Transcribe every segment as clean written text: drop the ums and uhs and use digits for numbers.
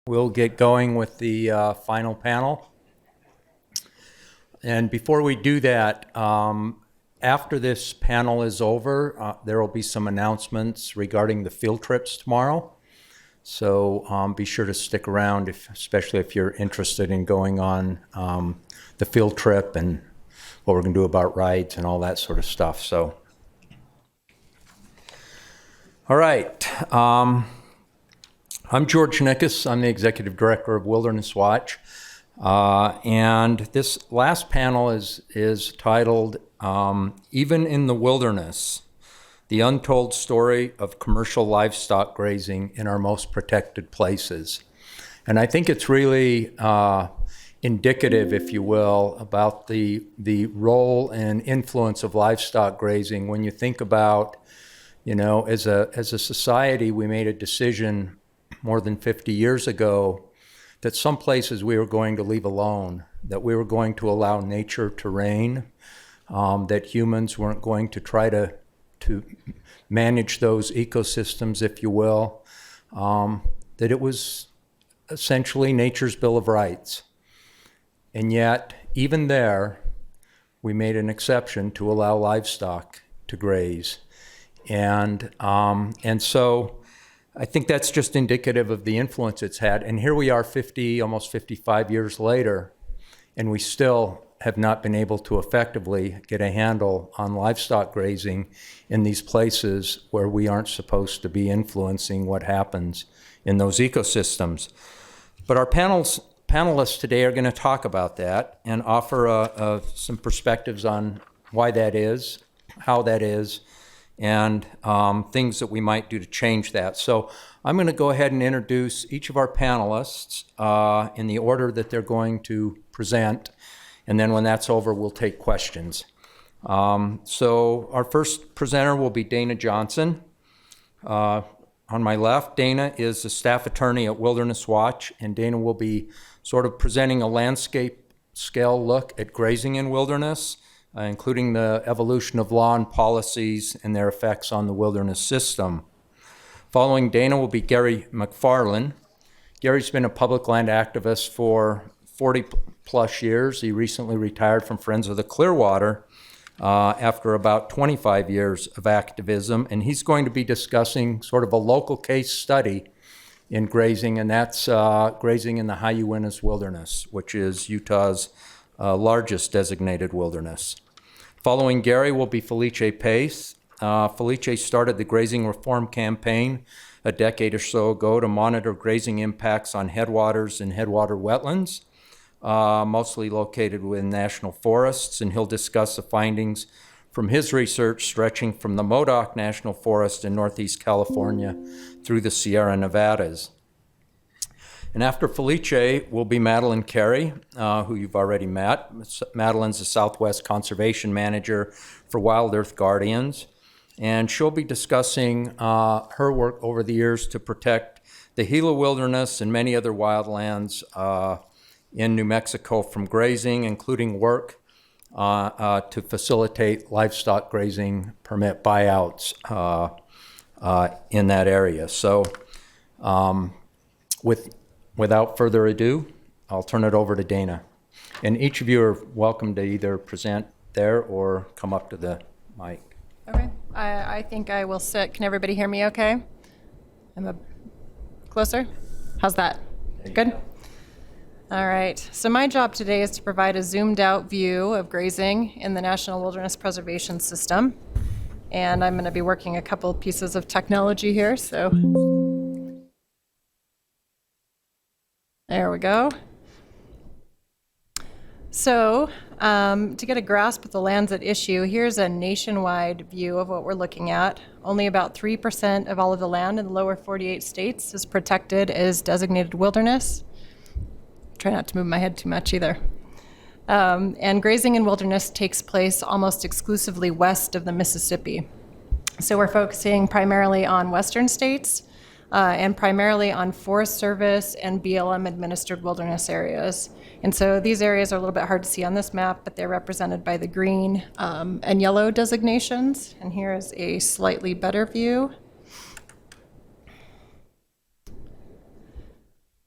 We'll get going with the final panel. And before we do that, after this panel is over, there will be some announcements regarding the field trips tomorrow. So be sure to stick around, especially if you're interested in going on the field trip and what we're going to do about rides and all that sort of stuff. So, all right. I'm George Nickus. I'm the Executive Director of Wilderness Watch. And this last panel is titled, Even in the Wilderness, the Untold Story of Commercial Livestock Grazing in Our Most Protected Places. And I think it's really indicative, if you will, about the role and influence of livestock grazing. When you think about, as a society, we made a decision more than 50 years ago that some places we were going to leave alone, that we were going to allow nature to reign, that humans weren't going to try to manage those ecosystems, if you will, that it was essentially nature's Bill of Rights. And yet, even there, we made an exception to allow livestock to graze. And so I think that's just indicative of the influence it's had. And here we are almost 55 years later, and we still have not been able to effectively get a handle on livestock grazing in these places where we aren't supposed to be influencing what happens in those ecosystems. But our panelists today are going to talk about that and offer some perspectives on why that is, how that is, and things that we might do to change that. So I'm going to go ahead and introduce each of our panelists in the order that they're going to present, and then when that's over, we'll take questions. So our first presenter will be Dana Johnson. On my left, Dana is the staff attorney at Wilderness Watch, and Dana will be sort of presenting a landscape scale look at grazing in wilderness, including the evolution of law and policies and their effects on the wilderness system. Following Dana will be Gary McFarland. Gary's been a public land activist for 40 plus years. He recently retired from Friends of the Clearwater after about 25 years of activism, and he's going to be discussing sort of a local case study in grazing, and that's grazing in the High Uintas Wilderness, which is Utah's largest designated wilderness. Following Gary will be Felice Pace. Felice started the grazing reform campaign a decade or so ago to monitor grazing impacts on headwaters and headwater wetlands, mostly located within national forests, and he'll discuss the findings from his research stretching from the Modoc National Forest in Northeast California through the Sierra Nevadas. And after Felice will be Madeline Carey, who you've already met. Madeline's the Southwest Conservation Manager for Wild Earth Guardians, and she'll be discussing her work over the years to protect the Gila Wilderness and many other wildlands in New Mexico from grazing, including work to facilitate livestock grazing permit buyouts in that area. So without further ado, I'll turn it over to Dana. And each of you are welcome to either present there or come up to the mic. Okay, I think I will sit. Can everybody hear me okay? Closer? How's that? Good? All right, so my job today is to provide a zoomed out view of grazing in the National Wilderness Preservation System. And I'm going to be working a couple pieces of technology here, so there we go. So to get a grasp of the lands at issue, here's a nationwide view of what we're looking at. Only about 3% of all of the land in the lower 48 states is protected as designated wilderness. Try not to move my head too much either. And grazing in wilderness takes place almost exclusively west of the Mississippi. So we're focusing primarily on western states, and primarily on Forest Service and BLM administered wilderness areas. And so these areas are a little bit hard to see on this map, but they're represented by the green and yellow designations. And here is a slightly better view.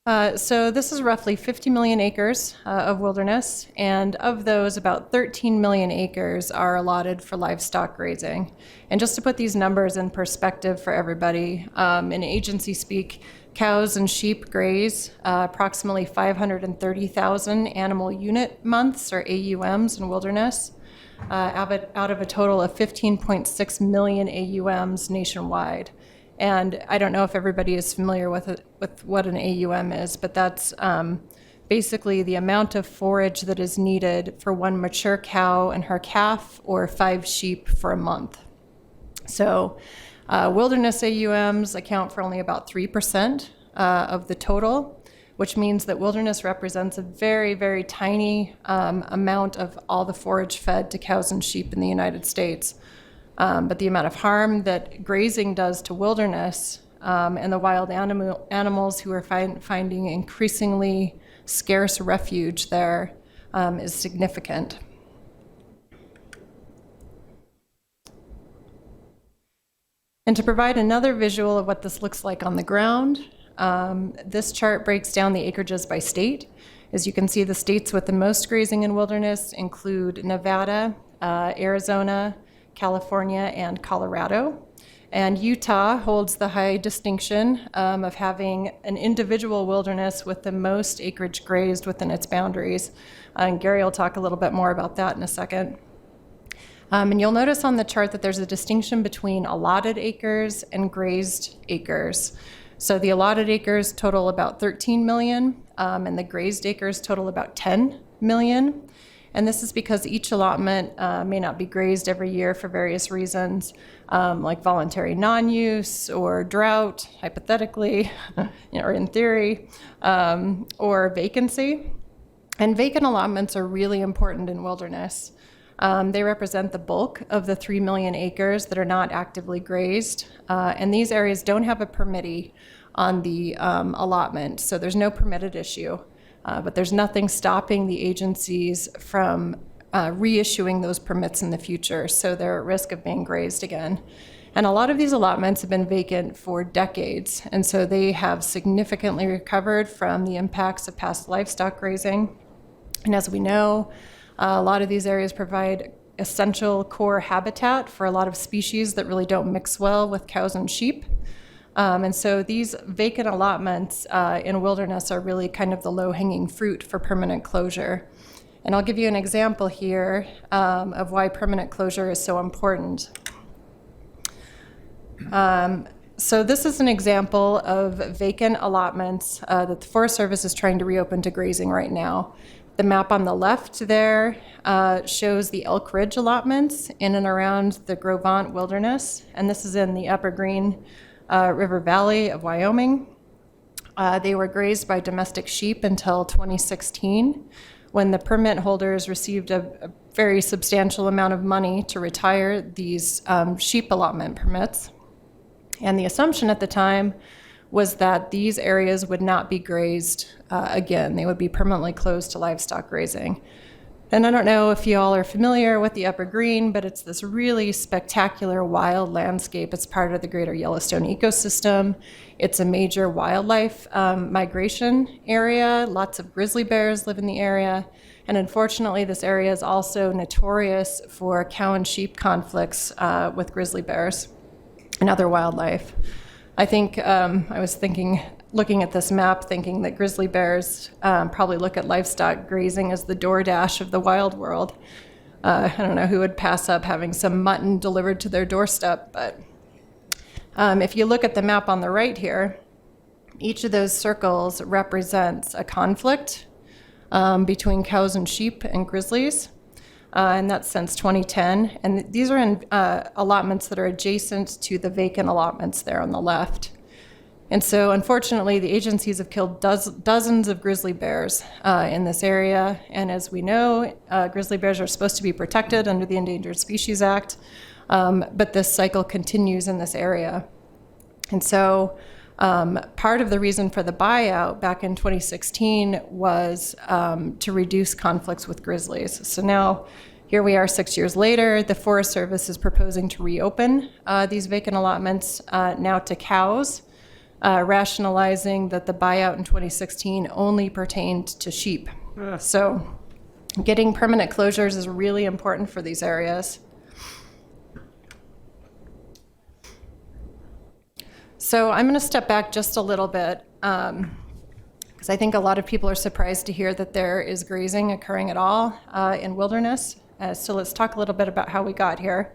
So this is roughly 50 million acres of wilderness, and of those, about 13 million acres are allotted for livestock grazing. And just to put these numbers in perspective for everybody, in agency speak, cows and sheep graze approximately 530,000 animal unit months, or AUMs, in wilderness, out of a total of 15.6 million AUMs nationwide. And I don't know if everybody is familiar with what an AUM is, but that's basically the amount of forage that is needed for one mature cow and her calf, or 5 sheep for a month. So wilderness AUMs account for only about 3% of the total, which means that wilderness represents a very, very tiny amount of all the forage fed to cows and sheep in the United States. But the amount of harm that grazing does to wilderness and the wild animals who are finding increasingly scarce refuge there is significant. And to provide another visual of what this looks like on the ground, this chart breaks down the acreages by state. As you can see, the states with the most grazing in wilderness include Nevada, Arizona, California, and Colorado. And Utah holds the high distinction of having an individual wilderness with the most acreage grazed within its boundaries. And Gary will talk a little bit more about that in a second. And you'll notice on the chart that there's a distinction between allotted acres and grazed acres. So the allotted acres total about 13 million, and the grazed acres total about 10 million. And this is because each allotment may not be grazed every year for various reasons, like voluntary non-use or drought, hypothetically, or in theory, or vacancy. And vacant allotments are really important in wilderness. They represent the bulk of the 3 million acres that are not actively grazed. And these areas don't have a permittee on the allotment, so there's no permitted issue. But there's nothing stopping the agencies from reissuing those permits in the future, so they're at risk of being grazed again. And a lot of these allotments have been vacant for decades, and so they have significantly recovered from the impacts of past livestock grazing. And as we know, a lot of these areas provide essential core habitat for a lot of species that really don't mix well with cows and sheep. And so these vacant allotments in wilderness are really kind of the low-hanging fruit for permanent closure. And I'll give you an example here of why permanent closure is so important. So this is an example of vacant allotments that the Forest Service is trying to reopen to grazing right now. The map on the left there shows the Elk Ridge allotments in and around the Grovant Wilderness, and this is in the Upper Green River Valley of Wyoming. They were grazed by domestic sheep until 2016, when the permit holders received a very substantial amount of money to retire these sheep allotment permits. And the assumption at the time was that these areas would not be grazed again. They would be permanently closed to livestock grazing. And I don't know if you all are familiar with the Upper Green, but it's this really spectacular wild landscape. It's part of the greater Yellowstone ecosystem. It's a major wildlife migration area. Lots of grizzly bears live in the area. And unfortunately, this area is also notorious for cow and sheep conflicts with grizzly bears and other wildlife. I think I was looking at this map, thinking that grizzly bears probably look at livestock grazing as the DoorDash of the wild world. I don't know who would pass up having some mutton delivered to their doorstep, but if you look at the map on the right here, each of those circles represents a conflict between cows and sheep and grizzlies, and that's since 2010. And these are in allotments that are adjacent to the vacant allotments there on the left. And so, unfortunately, the agencies have killed dozens of grizzly bears in this area. And as we know, grizzly bears are supposed to be protected under the Endangered Species Act, but this cycle continues in this area. And so, part of the reason for the buyout back in 2016 was to reduce conflicts with grizzlies. So now, here we are 6 years later, the Forest Service is proposing to reopen these vacant allotments now to cows. rationalizing that the buyout in 2016 only pertained to sheep. So getting permanent closures is really important for these areas. So I'm going to step back just a little bit because I think a lot of people are surprised to hear that there is grazing occurring at all in wilderness. So let's talk a little bit about how we got here.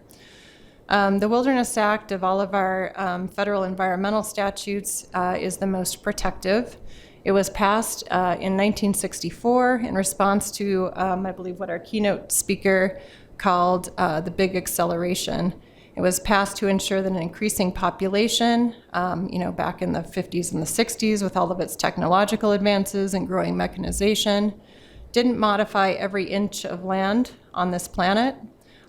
The Wilderness Act of all of our federal environmental statutes is the most protective. It was passed in 1964 in response to, I believe, what our keynote speaker called the big acceleration. It was passed to ensure that an increasing population, back in the 50s and the 60s with all of its technological advances and growing mechanization, didn't modify every inch of land on this planet,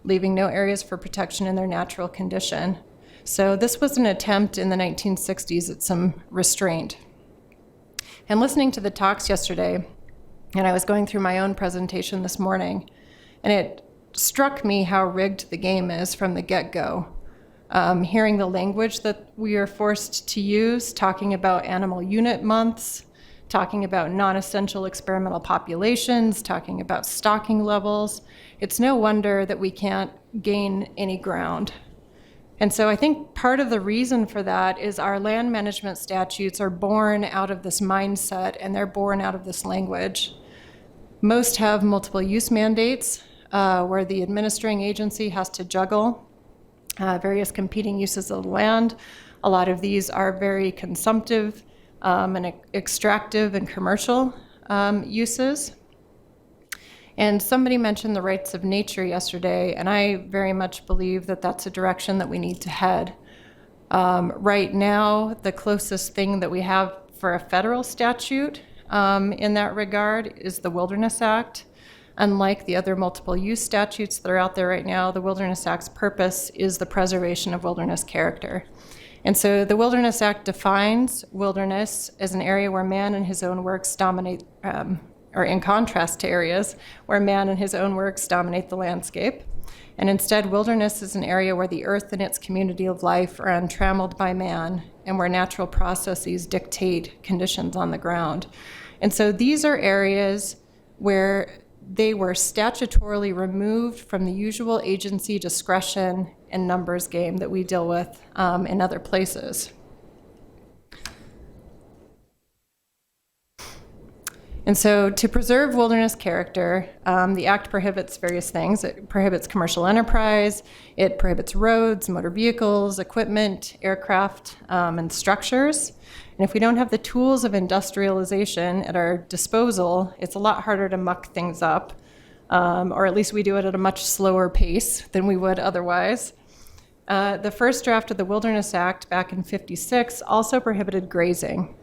leaving no areas for protection in their natural condition. So this was an attempt in the 1960s at some restraint. And listening to the talks yesterday, and I was going through my own presentation this morning, and it struck me how rigged the game is from the get-go. Hearing the language that we are forced to use, talking about animal unit months, talking about non-essential experimental populations, talking about stocking levels, it's no wonder that we can't gain any ground. And so I think part of the reason for that is our land management statutes are born out of this mindset, and they're born out of this language. Most have multiple use mandates, where the administering agency has to juggle various competing uses of the land. A lot of these are very consumptive and extractive and commercial uses. And somebody mentioned the rights of nature yesterday, and I very much believe that that's a direction that we need to head. Right now, the closest thing that we have for a federal statute in that regard is the Wilderness Act. Unlike the other multiple use statutes that are out there right now, the Wilderness Act's purpose is the preservation of wilderness character. And so the Wilderness Act defines wilderness as an area where man and his own works dominate, or in contrast to areas where man and his own works dominate the landscape. And instead, wilderness is an area where the earth and its community of life are untrammeled by man and where natural processes dictate conditions on the ground. And so these are areas where they were statutorily removed from the usual agency discretion and numbers game that we deal with in other places. And so to preserve wilderness character, the Act prohibits various things. It prohibits commercial enterprise, it prohibits roads, motor vehicles, equipment, aircraft, and structures. And if we don't have the tools of industrialization at our disposal, it's a lot harder to muck things up, or at least we do it at a much slower pace than we would otherwise. The first draft of the Wilderness Act back in '56 also prohibited grazing.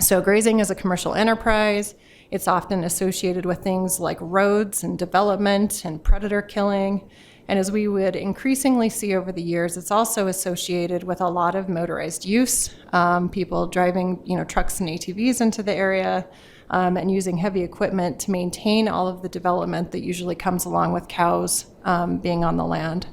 So grazing is a commercial enterprise. It's often associated with things like roads and development and predator killing. And as we would increasingly see over the years, it's also associated with a lot of motorized use, people driving trucks and ATVs into the area and using heavy equipment to maintain all of the development that usually comes along with cows being on the land.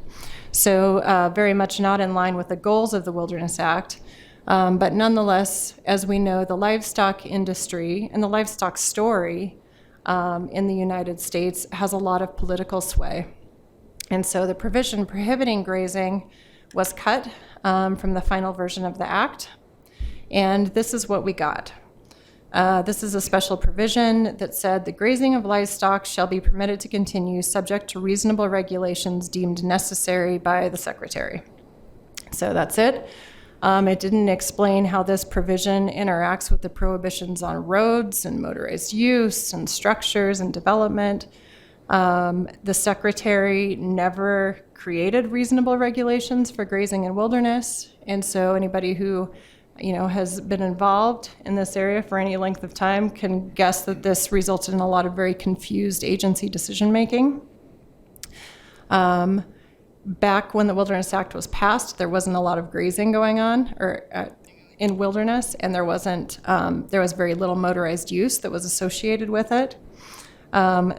So very much not in line with the goals of the Wilderness Act. But nonetheless, as we know, the livestock industry and the livestock story in the United States has a lot of political sway. And so the provision prohibiting grazing was cut from the final version of the Act. And this is what we got. This is a special provision that said the grazing of livestock shall be permitted to continue subject to reasonable regulations deemed necessary by the Secretary. So that's it. It didn't explain how this provision interacts with the prohibitions on roads and motorized use and structures and development. The Secretary never created reasonable regulations for grazing and wilderness, and so anybody who has been involved in this area for any length of time can guess that this resulted in a lot of very confused agency decision-making. Back when the Wilderness Act was passed, there wasn't a lot of grazing going on in wilderness, and there was very little motorized use that was associated with it.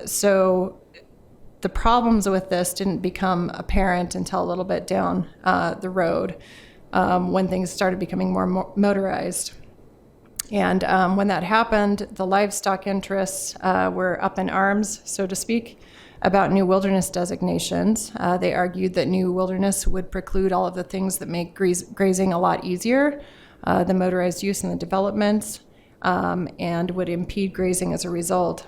So the problems with this didn't become apparent until a little bit down the road. when things started becoming more motorized. And when that happened, the livestock interests were up in arms, so to speak, about new wilderness designations. They argued that new wilderness would preclude all of the things that make grazing a lot easier, the motorized use and the developments, and would impede grazing as a result.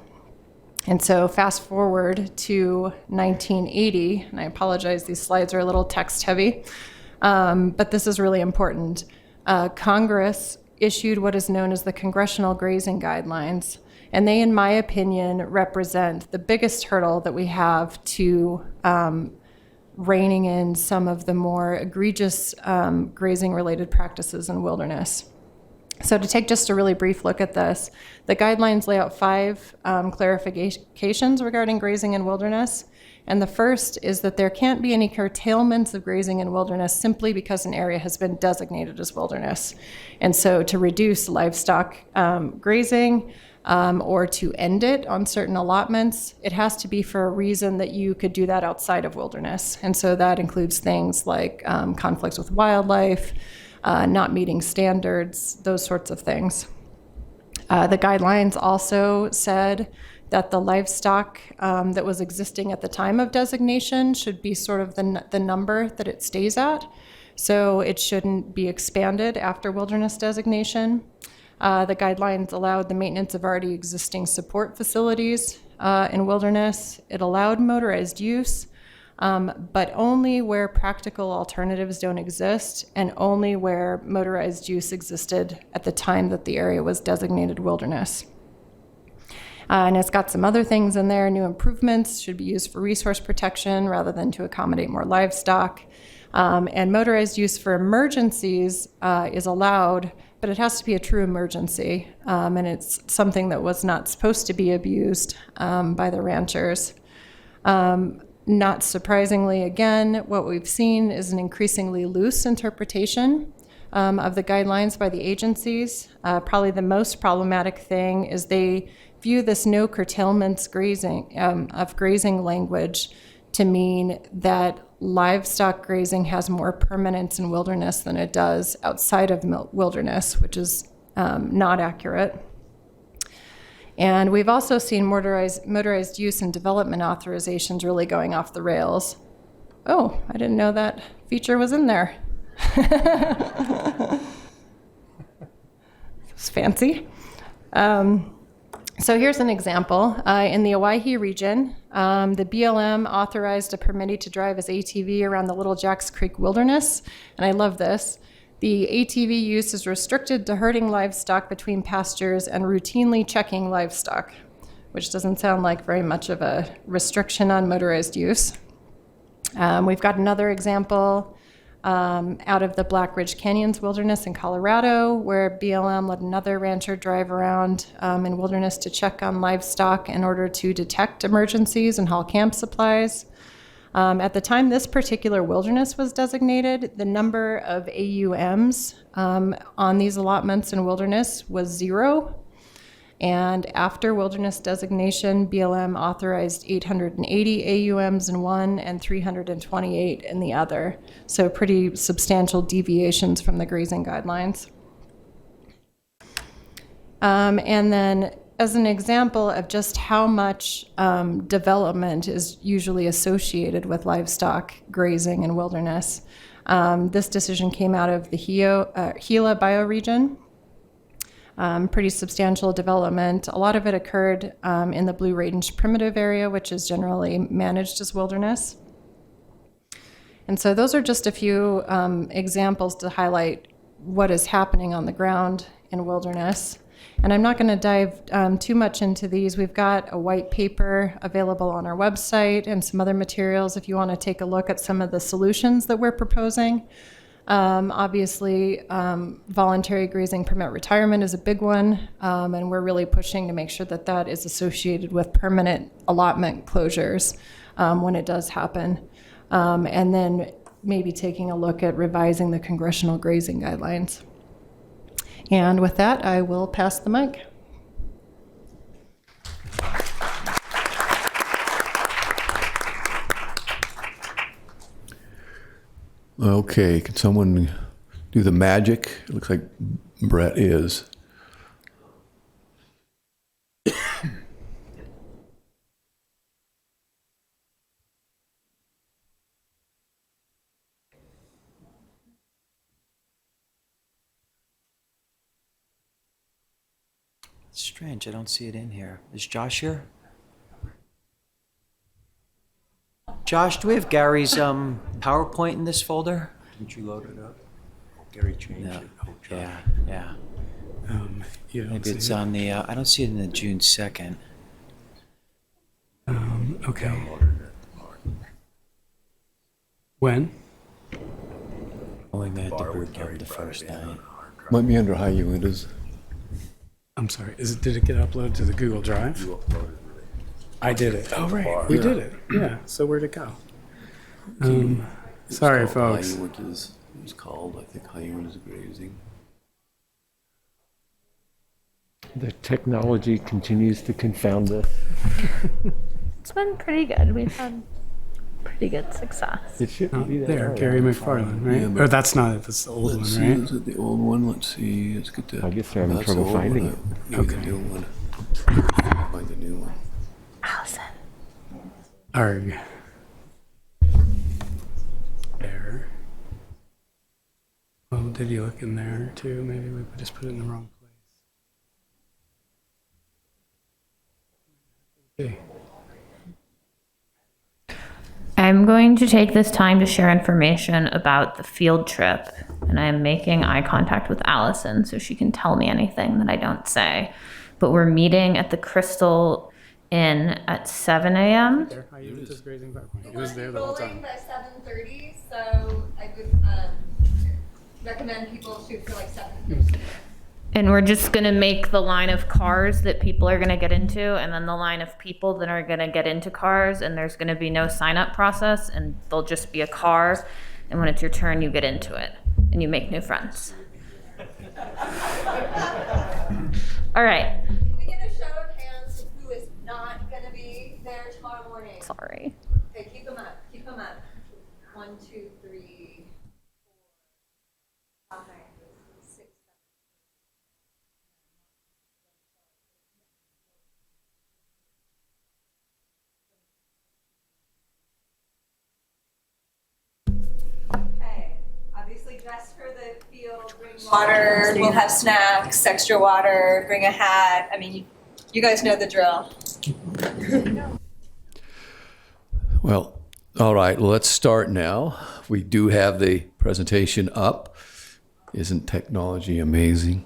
And so fast forward to 1980, and I apologize, these slides are a little text heavy, but this is really important. Congress issued what is known as the Congressional Grazing Guidelines, and they, in my opinion, represent the biggest hurdle that we have to reining in some of the more egregious grazing-related practices in wilderness. So to take just a really brief look at this, the guidelines lay out 5 clarifications regarding grazing in wilderness. And the first is that there can't be any curtailments of grazing in wilderness simply because an area has been designated as wilderness. And so to reduce livestock grazing or to end it on certain allotments, it has to be for a reason that you could do that outside of wilderness. And so that includes things like conflicts with wildlife, not meeting standards, those sorts of things. The guidelines also said that the livestock that was existing at the time of designation should be sort of the number that it stays at. So it shouldn't be expanded after wilderness designation. The guidelines allowed the maintenance of already existing support facilities in wilderness. It allowed motorized use, but only where practical alternatives don't exist and only where motorized use existed at the time that the area was designated wilderness. And it's got some other things in there. New improvements should be used for resource protection rather than to accommodate more livestock. And motorized use for emergencies is allowed, but it has to be a true emergency. And it's something that was not supposed to be abused by the ranchers. Not surprisingly, again, what we've seen is an increasingly loose interpretation of the guidelines by the agencies. Probably the most problematic thing is they view this no curtailments of grazing language to mean that livestock grazing has more permanence in wilderness than it does outside of wilderness, which is not accurate. And we've also seen motorized use and development authorizations really going off the rails. Oh, I didn't know that feature was in there. It's fancy. So here's an example. In the Owyhee region, the BLM authorized a permittee to drive his ATV around the Little Jacks Creek Wilderness, and I love this. The ATV use is restricted to herding livestock between pastures and routinely checking livestock, which doesn't sound like very much of a restriction on motorized use. We've got another example out of the Black Ridge Canyons Wilderness in Colorado, where BLM let another rancher drive around in wilderness to check on livestock in order to detect emergencies and haul camp supplies. At the time this particular wilderness was designated, the number of AUMs on these allotments in wilderness was 0. And after wilderness designation, BLM authorized 880 AUMs in one and 328 in the other. So pretty substantial deviations from the grazing guidelines. And then as an example of just how much development is usually associated with livestock grazing in wilderness, this decision came out of the Gila bioregion. Pretty substantial development. A lot of it occurred in the Blue Range Primitive area, which is generally managed as wilderness. And so those are just a few examples to highlight what is happening on the ground in wilderness. And I'm not going to dive too much into these. We've got a white paper available on our website and some other materials if you want to take a look at some of the solutions that we're proposing. Obviously, voluntary grazing permit retirement is a big one, and we're really pushing to make sure that that is associated with permanent allotment closures when it does happen. And then maybe taking a look at revising the congressional grazing guidelines. And with that, I will pass the mic. Okay, can someone do the magic. It looks like Brett is. It's strange, I don't see it in here. Is Josh here? Josh, do we have Gary's PowerPoint in this folder? Didn't you load it up? Gary changed No. it. Oh, Josh. Yeah. You don't Maybe see it's it? on the, I don't see it in the June 2nd. Okay. When? Only made the boot camp the first night. Might be under high units. I'm sorry. Did it get uploaded to the Google Drive? You uploaded it. I did it. Oh, right. We did it. Yeah. So where'd it go? Sorry, folks. High units is called, I think, high units grazing. The technology continues to confound us. It's been pretty good. We've had pretty good success. It shouldn't Oh, be that there, hard. Gary McFarland, right? Yeah, but Or that's not it. That's the old Let's one, see, right? is it the old one? Let's see. Let's get the. I guess they're having that's trouble the old finding one. it. Maybe the Okay. new one. Find the new one. Allison. Arg. There. Oh, did you look in there too? Maybe we just put it in the wrong place. Okay. I'm going to take this time to share information about the field trip, and I'm making eye contact with Allison so she can tell me anything that I don't say. But we're meeting at the Crystal Inn at 7 a.m. There, I used this grazing PowerPoint. It We'll was be there the whole rolling time. by 7:30, so I would recommend people shoot for like 7:50. And we're just gonna make the line of cars that people are gonna get into, and then the line of people that are gonna get into cars, and there's gonna be no sign-up process, and there'll just be a car, and when it's your turn, you get into it, and you make new friends. All right, Can we get a show of hands of who is not going to be there tomorrow morning? sorry. Okay, keep them up. Keep them up. 1, 2, 3, 4, 5, 6, 7. Okay. Obviously, dress for the field. Bring water. We'll have snacks, extra water. Bring a hat. I mean, you guys know the drill. Well, all right, well, let's start now. We do have the presentation up. Isn't technology amazing?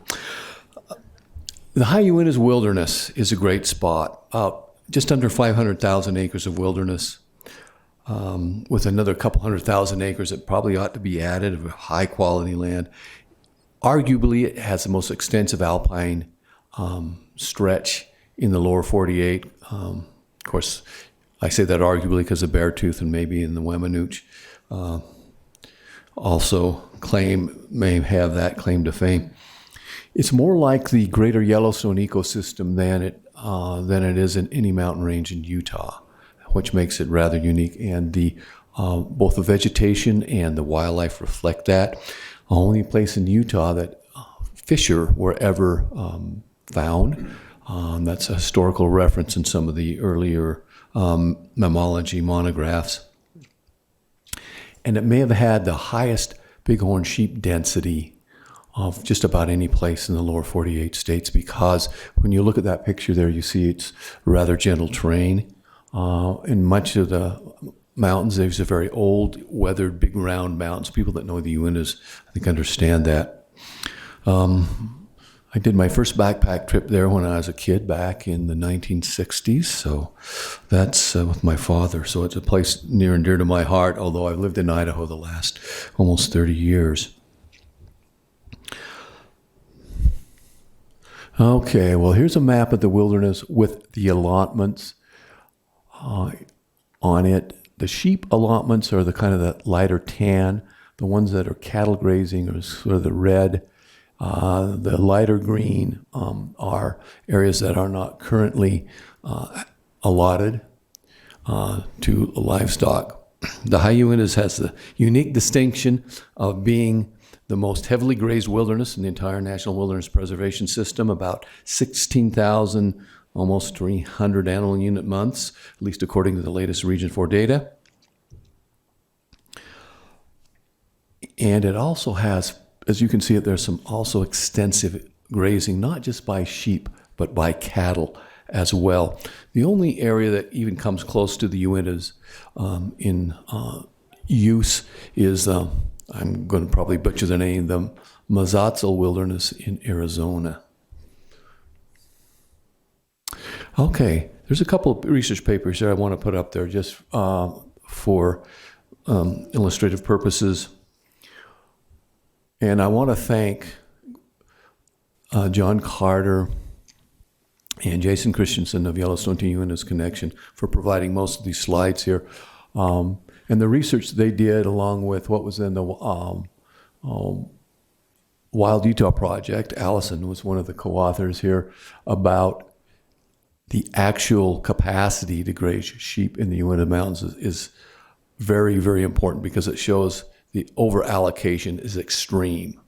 The High Uintas Wilderness is a great spot. Just under 500,000 acres of wilderness, with another couple 100,000 acres that probably ought to be added of high-quality land. Arguably, it has the most extensive alpine stretch in the lower 48. Of course, I say that arguably because of Beartooth and maybe in the Weminuche also may have that claim to fame. It's more like the greater Yellowstone ecosystem than it is in any mountain range in Utah, which makes it rather unique. And both the vegetation and the wildlife reflect that. The only place in Utah that fisher were ever found. That's a historical reference in some of the earlier mammalogy monographs. And it may have had the highest bighorn sheep density of just about any place in the lower 48 states, because when you look at that picture there, you see it's rather gentle terrain. In much of the mountains, there's a very old, weathered, big round mountains. People that know the Uintas, I think, understand that. I did my first backpack trip there when I was a kid back in the 1960s, so that's with my father. So it's a place near and dear to my heart, although I've lived in Idaho the last almost 30 years. Okay, well, here's a map of the wilderness with the allotments on it. The sheep allotments are the kind of the lighter tan. The ones that are cattle grazing are sort of the red. The lighter green are areas that are not currently allotted to livestock. The High Uintas has the unique distinction of being the most heavily grazed wilderness in the entire National Wilderness Preservation System, about 16,000, almost 300 animal unit months, at least according to the latest Region 4 data. And it also has, as you can see it, there's some also extensive grazing, not just by sheep, but by cattle as well. The only area that even comes close to the Uintas in use is, I'm going to probably butcher the name, the Mazatzal Wilderness in Arizona. Okay, there's a couple of research papers here I want to put up there just for illustrative purposes. And I want to thank John Carter and Jason Christensen of Yellowstone to Uintas Connection for providing most of these slides here. And the research they did, along with what was in the Wild Utah Project, Allison was one of the co-authors here, about the actual capacity to graze sheep in the Uinta Mountains is very, very important, because it shows the over-allocation is extreme.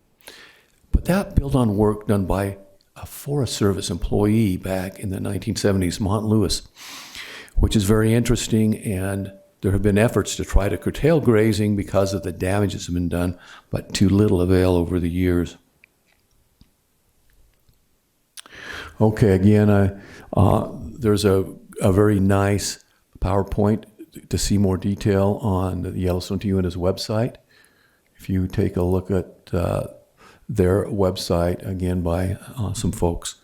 But that built on work done by a Forest Service employee back in the 1970s, Mont Lewis, which is very interesting. And there have been efforts to try to curtail grazing because of the damage that's been done, but to little avail over the years. Okay, again, there's a very nice PowerPoint to see more detail on the Yellowstone to Uintas website. If you take a look at their website, again, by some folks,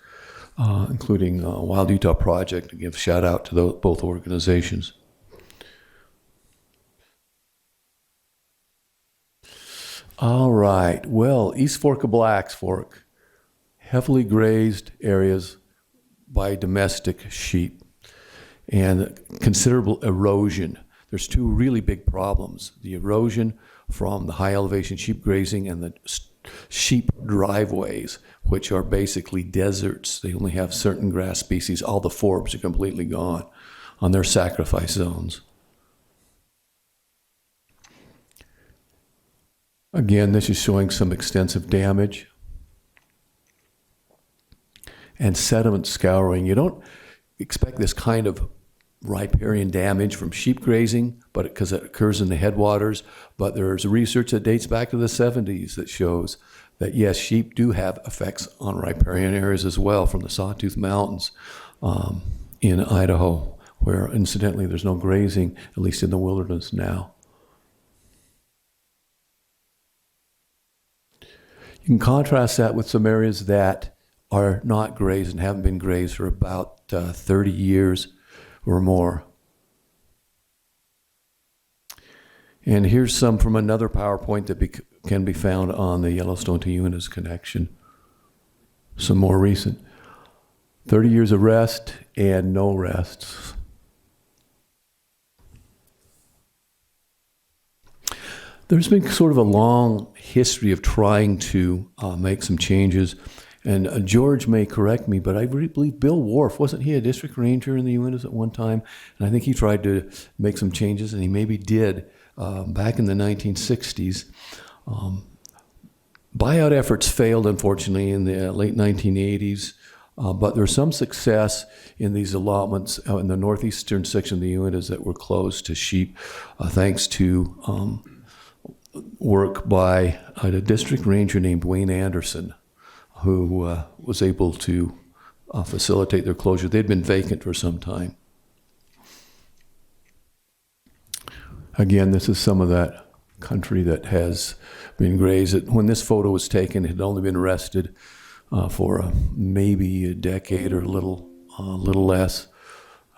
including Wild Utah Project, to give shout out to both organizations. All right, well, East Fork of Blacks Fork, heavily grazed areas by domestic sheep and considerable erosion. There's two really big problems: the erosion from the high elevation sheep grazing and the sheep driveways, which are basically deserts. They only have certain grass species. All the forbs are completely gone on their sacrifice zones. Again, this is showing some extensive damage and sediment scouring. You don't expect this kind of riparian damage from sheep grazing, but because it occurs in the headwaters. But there's research that dates back to the 70s that shows that, yes, sheep do have effects on riparian areas as well, from the Sawtooth Mountains in Idaho, where incidentally there's no grazing, at least in the wilderness now. You can contrast that with some areas that are not grazed and haven't been grazed for about 30 years or more. And here's some from another PowerPoint that can be found on the Yellowstone to Uintas Connection. Some more recent. 30 years of rest and no rests. There's been sort of a long history of trying to make some changes. And George may correct me, but I believe Bill Wharf, wasn't he a district ranger in the Uintas at one time? And I think he tried to make some changes, and he maybe did back in the 1960s. Buyout efforts failed, unfortunately, in the late 1980s, but there's some success in these allotments in the northeastern section of the Uintas that were closed to sheep, thanks to work by a district ranger named Wayne Anderson, who was able to facilitate their closure. They'd been vacant for some time. Again, this is some of that country that has been grazed. When this photo was taken, it had only been rested for maybe a decade or a little less.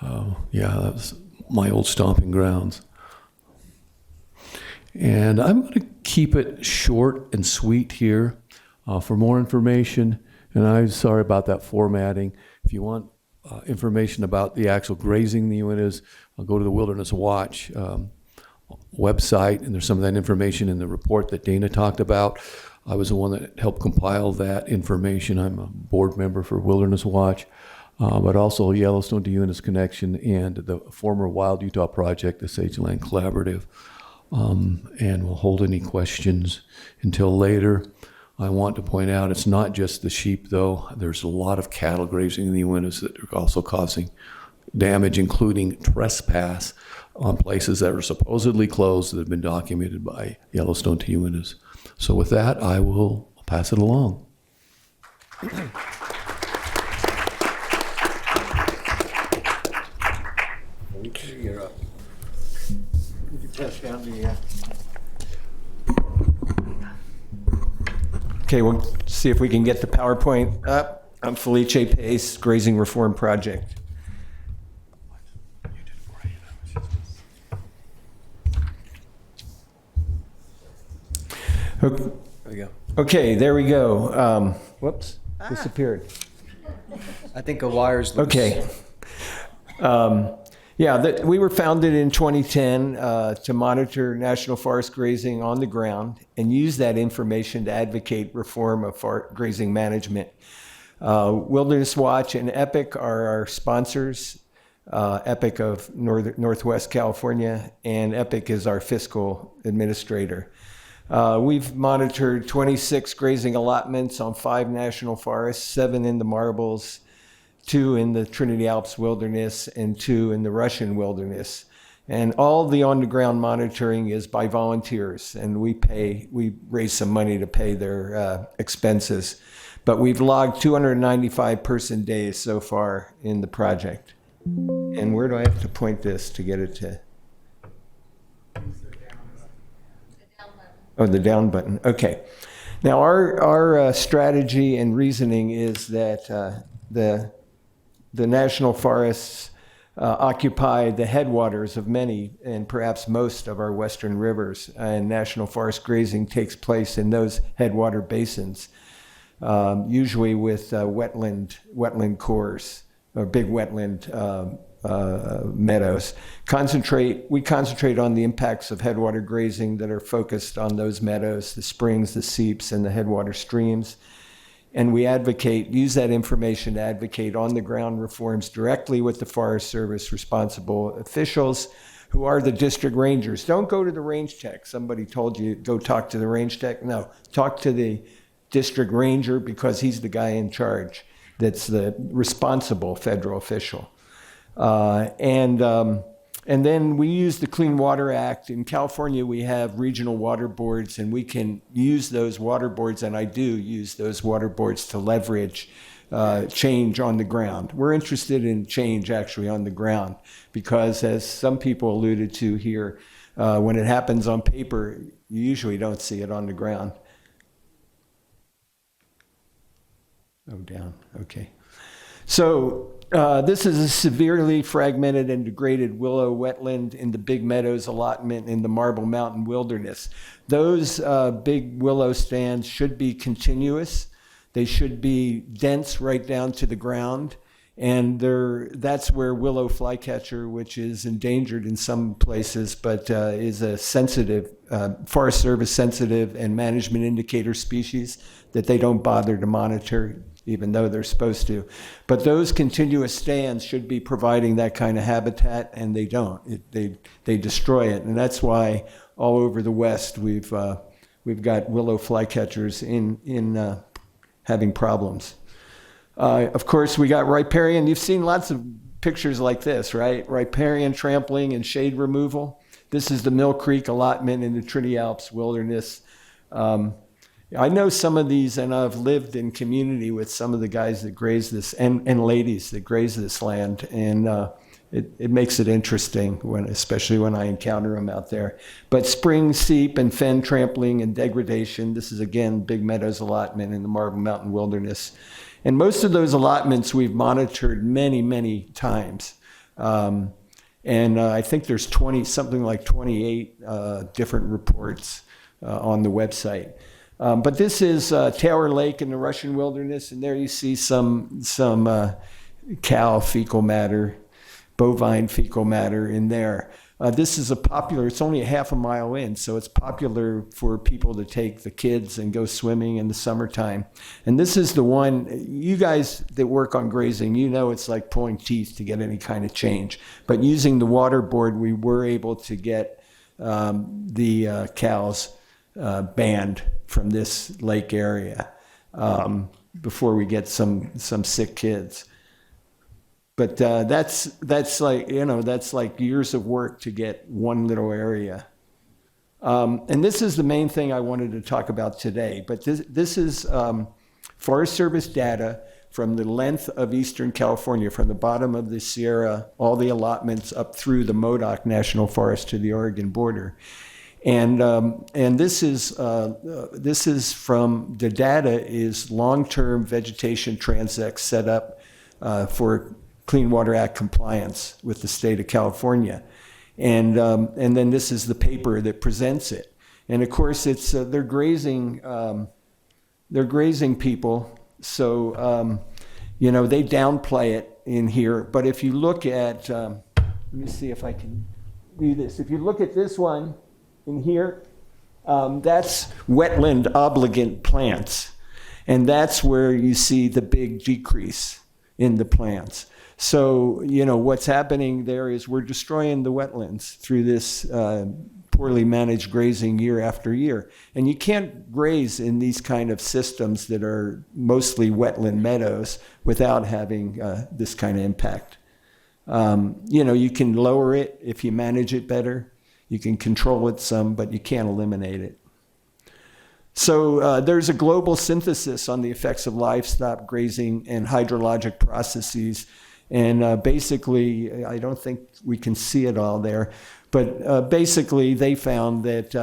Yeah, that was my old stomping grounds. And I'm going to keep it short and sweet here. For more information, and I'm sorry about that formatting, if you want information about the actual grazing in the Uintas, I'll go to the Wilderness Watch website, and there's some of that information in the report that Dana talked about. I was the one that helped compile that information. I'm a board member for Wilderness Watch, but also Yellowstone to Uintas Connection and the former Wild Utah Project, the Sageland Collaborative. and we'll hold any questions until later. I want to point out it's not just the sheep, though. There's a lot of cattle grazing in the Uintas that are also causing damage, including trespass on places that are supposedly closed that have been documented by Yellowstone to Uintas. So with that, I will pass it along. You're up. You can pass down the. Okay, we'll see if we can get the PowerPoint up. I'm Felice Pace, Grazing Reform Project. Okay, there we go. Okay, there we go. Whoops, disappeared. I think a wire's loose. Okay. We were founded in 2010 to monitor national forest grazing on the ground and use that information to advocate reform of grazing management. Wilderness Watch and EPIC are our sponsors. EPIC of Northwest California, and EPIC is our fiscal administrator. We've monitored 26 grazing allotments on 5 national forests, 7 in the Marbles, 2 in the Trinity Alps Wilderness, and 2 in the Russian Wilderness. And all the on-the-ground monitoring is by volunteers, and we raise some money to pay their expenses. But we've logged 295 person days so far in the project. And where do I have to point this to get it to? Oh, the down button. Okay. Now, our strategy and reasoning is that the national forests occupy the headwaters of many and perhaps most of our western rivers, and national forest grazing takes place in those headwater basins, usually with wetland cores or big wetland meadows. We concentrate on the impacts of headwater grazing that are focused on those meadows, the springs, the seeps, and the headwater streams. And we use that information to advocate on the ground reforms directly with the Forest Service responsible officials, who are the district rangers. Don't go to the range tech. Somebody told you, go talk to the range tech. No, talk to the district ranger, because he's the guy in charge. That's the responsible federal official. And then we use the Clean Water Act. In California, we have regional water boards, and we can use those water boards, and I do use those water boards to leverage change on the ground. We're interested in change actually on the ground because, as some people alluded to here, when it happens on paper, you usually don't see it on the ground. Oh, down, okay. So this is a severely fragmented and degraded willow wetland in the Big Meadows allotment in the Marble Mountain Wilderness. Those big willow stands should be continuous. They should be dense right down to the ground. And that's where willow flycatcher, which is endangered in some places, but is a sensitive, Forest Service sensitive and management indicator species that they don't bother to monitor, even though they're supposed to. But those continuous stands should be providing that kind of habitat, and they don't. They destroy it, and that's why all over the West we've got willow flycatchers in having problems. Of course, we got riparian. You've seen lots of pictures like this, right? Riparian trampling and shade removal. This is the Mill Creek allotment in the Trinity Alps Wilderness. I know some of these, and I've lived in community with some of the guys that graze this, and ladies that graze this land, and it makes it interesting, especially when I encounter them out there. But spring seep and fen trampling and degradation, this is again Big Meadows allotment in the Marble Mountain Wilderness. And most of those allotments we've monitored many, many times. And I think there's something like 28 different reports on the website. But this is Taylor Lake in the Russian Wilderness, and there you see some cow fecal matter, bovine fecal matter in there. This is it's only a half a mile in, so it's popular for people to take the kids and go swimming in the summertime. And this is the one, you guys that work on grazing, you know it's like pulling teeth to get any kind of change. But using the water board, we were able to get the cows banned from this lake area before we get some sick kids. But that's like, that's like years of work to get one little area. And this is the main thing I wanted to talk about today. But this is Forest Service data from the length of Eastern California, from the bottom of the Sierra, all the allotments up through the Modoc National Forest to the Oregon border. And this is from, the data is long-term vegetation transects set up for Clean Water Act compliance with the state of California. And then this is the paper that presents it. And of course, it's they're grazing people, so they downplay it in here. But if you look at, let me see if I can do this. If you look at this one in here, that's wetland obligate plants, and that's where you see the big decrease in the plants. So, what's happening there is we're destroying the wetlands through this poorly managed grazing year after year. And you can't graze in these kind of systems that are mostly wetland meadows without having this kind of impact. You can lower it if you manage it better. You can control it some, but you can't eliminate it. So there's a global synthesis on the effects of livestock grazing and hydrologic processes. And basically, I don't think we can see it all there, but basically they found that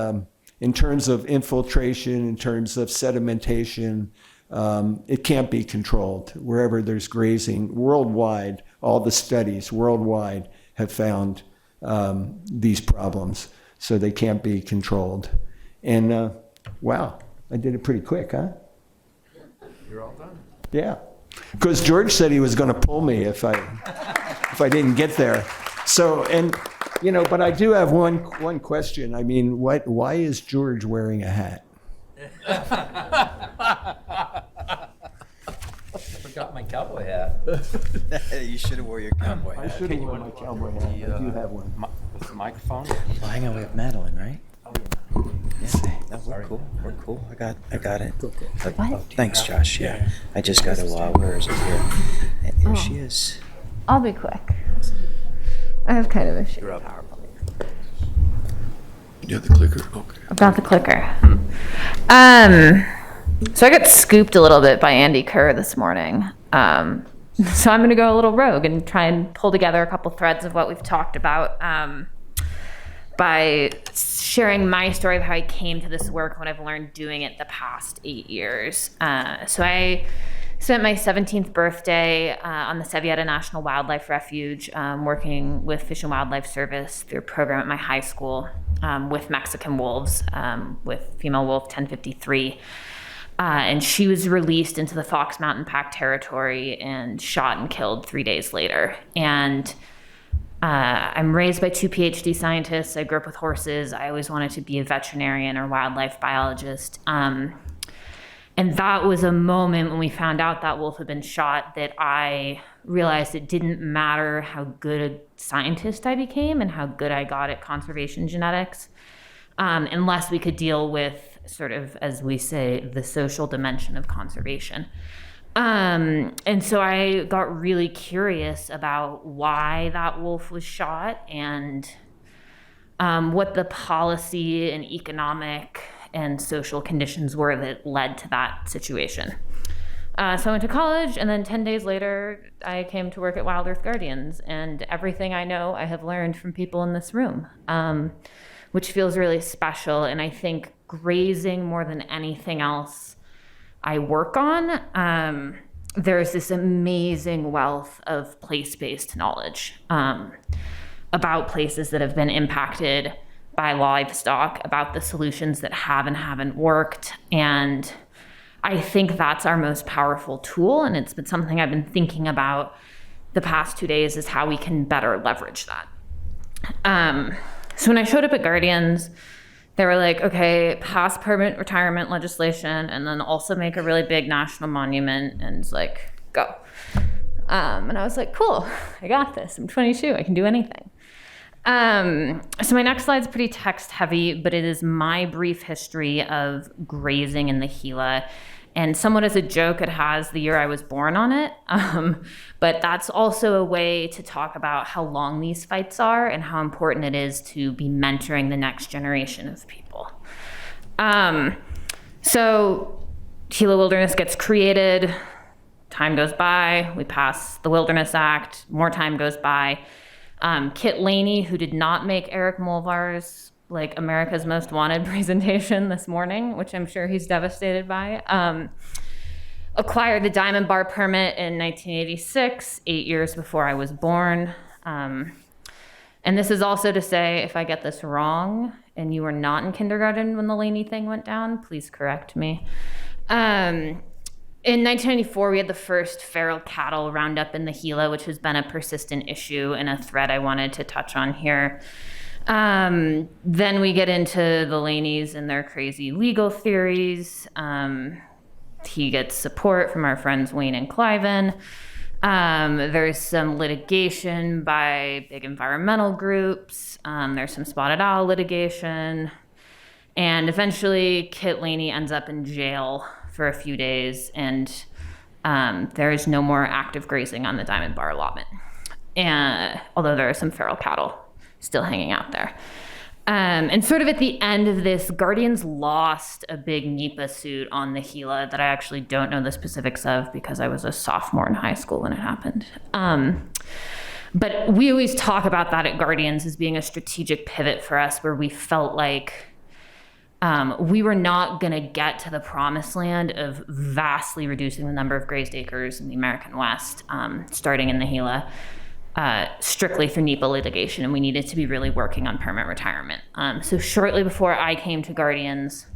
in terms of infiltration, in terms of sedimentation, it can't be controlled wherever there's grazing. Worldwide, all the studies worldwide have found these problems, so they can't be controlled. And wow, I did it pretty quick, huh? You're all done. Yeah. Because George said he was going to pull me if I didn't get there. So, but I do have one question. I mean, why is George wearing a hat? I forgot my cowboy hat. You should have wore your cowboy hat. I should have worn my cowboy hat. I do have one. With the microphone? Well, hang on, we have Madeline, right? Yeah, no, we're Sorry. cool. We're cool. I got it. What? Oh, thanks, Josh. Yeah, I just got to. Where is it here? And here she is. I'll be quick. I have kind of a shitty You're up. PowerPoint. You have the clicker? Okay. I've got the clicker. So I got scooped a little bit by Andy Kerr this morning. So I'm going to go a little rogue and try and pull together a couple threads of what we've talked about by sharing my story of how I came to this work, what I've learned doing it the past 8 years. So I spent my 17th birthday on the Sevietta National Wildlife Refuge, working with Fish and Wildlife Service through a program at my high school with Mexican wolves, with female wolf 1053. And she was released into the Fox Mountain Pack territory and shot and killed 3 days later. And I'm raised by 2 PhD scientists. I grew up with horses. I always wanted to be a veterinarian or wildlife biologist. And that was a moment when we found out that wolf had been shot that I realized it didn't matter how good a scientist I became and how good I got at conservation genetics, unless we could deal with sort of, as we say, the social dimension of conservation. And so I got really curious about why that wolf was shot and what the policy and economic and social conditions were that led to that situation. So I went to college, and then 10 days later, I came to work at Wild Earth Guardians, and everything I know I have learned from people in this room, which feels really special. And I think grazing more than anything else I work on, there's this amazing wealth of place-based knowledge about places that have been impacted by livestock, about the solutions that have and haven't worked. And I think that's our most powerful tool. And it's been something I've been thinking about the past 2 days, is how we can better leverage that. So when I showed up at Guardians, they were like, okay, pass permanent retirement legislation and then also make a really big national monument, and it's like, go. And I was like, cool, I got this. I'm 22, I can do anything. So my next slide is pretty text heavy, but it is my brief history of grazing in the Gila. And somewhat as a joke, it has the year I was born on it. But that's also a way to talk about how long these fights are and how important it is to be mentoring the next generation of people. So Gila Wilderness gets created, time goes by, we pass the Wilderness Act, more time goes by. Kit Laney, who did not make Eric Mulvar's like America's Most Wanted presentation this morning, which I'm sure he's devastated by, acquired the diamond bar permit in 1986, 8 years before I was born. And this is also to say, if I get this wrong and you were not in kindergarten when the Laney thing went down, please correct me. In 1994, we had the first feral cattle roundup in the Gila, which has been a persistent issue and a thread I wanted to touch on here. Then we get into the Laneys and their crazy legal theories. He gets support from our friends Wayne and Cliven. There's some litigation by big environmental groups. There's some spotted owl litigation. And eventually, Kit Laney ends up in jail for a few days, and there is no more active grazing on the diamond bar allotment. And although there are some feral cattle still hanging out there. And sort of at the end of this, Guardians lost a big NEPA suit on the Gila that I actually don't know the specifics of because I was a sophomore in high school when it happened. But we always talk about that at Guardians as being a strategic pivot for us, where we felt like we were not going to get to the promised land of vastly reducing the number of grazed acres in the American West, starting in the Gila, strictly through NEPA litigation, and we needed to be really working on permanent retirement. So shortly before I came to Guardians,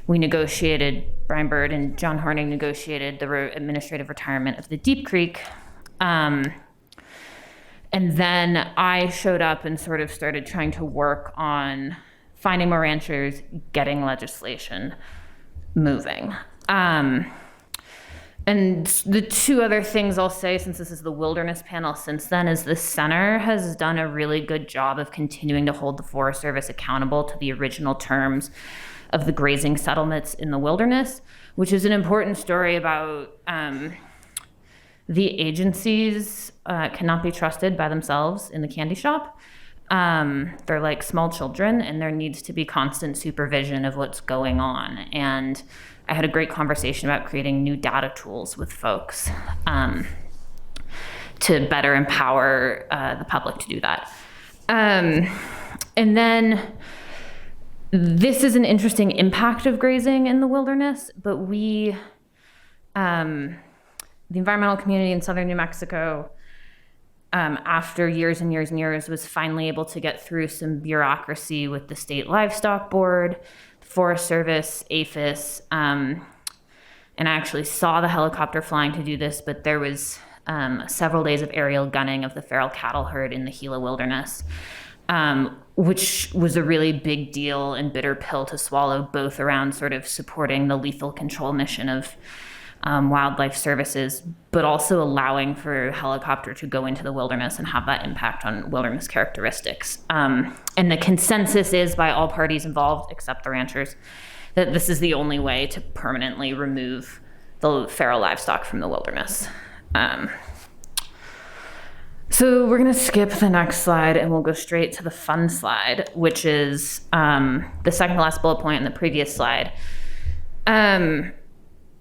we negotiated, Brian Bird and John Horning negotiated the administrative retirement of the Deep Creek. And then I showed up and sort of started trying to work on finding more ranchers, getting legislation moving. And the two other things I'll say, since this is the wilderness panel since then, is the center has done a really good job of continuing to hold the Forest Service accountable to the original terms of the grazing settlements in the wilderness, which is an important story about the agencies cannot be trusted by themselves in the candy shop. They're like small children, and there needs to be constant supervision of what's going on. And I had a great conversation about creating new data tools with folks to better empower the public to do that. And then this is an interesting impact of grazing in the wilderness, but we, the environmental community in southern New Mexico, after years and years and years, was finally able to get through some bureaucracy with the state livestock board, the Forest Service, APHIS, and I actually saw the helicopter flying to do this, but there was several days of aerial gunning of the feral cattle herd in the Gila wilderness, which was a really big deal and bitter pill to swallow, both around sort of supporting the lethal control mission of wildlife services, but also allowing for a helicopter to go into the wilderness and have that impact on wilderness characteristics. And the consensus is by all parties involved, except the ranchers, that this is the only way to permanently remove the feral livestock from the wilderness. So we're gonna skip the next slide and we'll go straight to the fun slide, which is the second to last bullet point in the previous slide.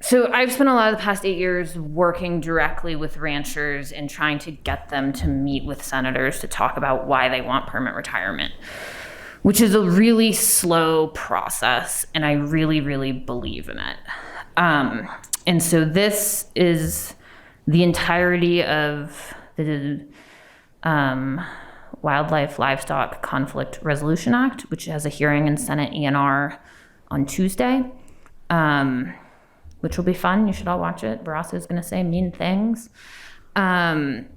So I've spent a lot of the past 8 years working directly with ranchers and trying to get them to meet with senators to talk about why they want permanent retirement, which is a really slow process, and I really, really believe in it. And so this is the entirety of the Wildlife Livestock Conflict Resolution Act, which has a hearing in Senate ENR on Tuesday. Which will be fun. You should all watch it. Barrasso is going to say mean things. And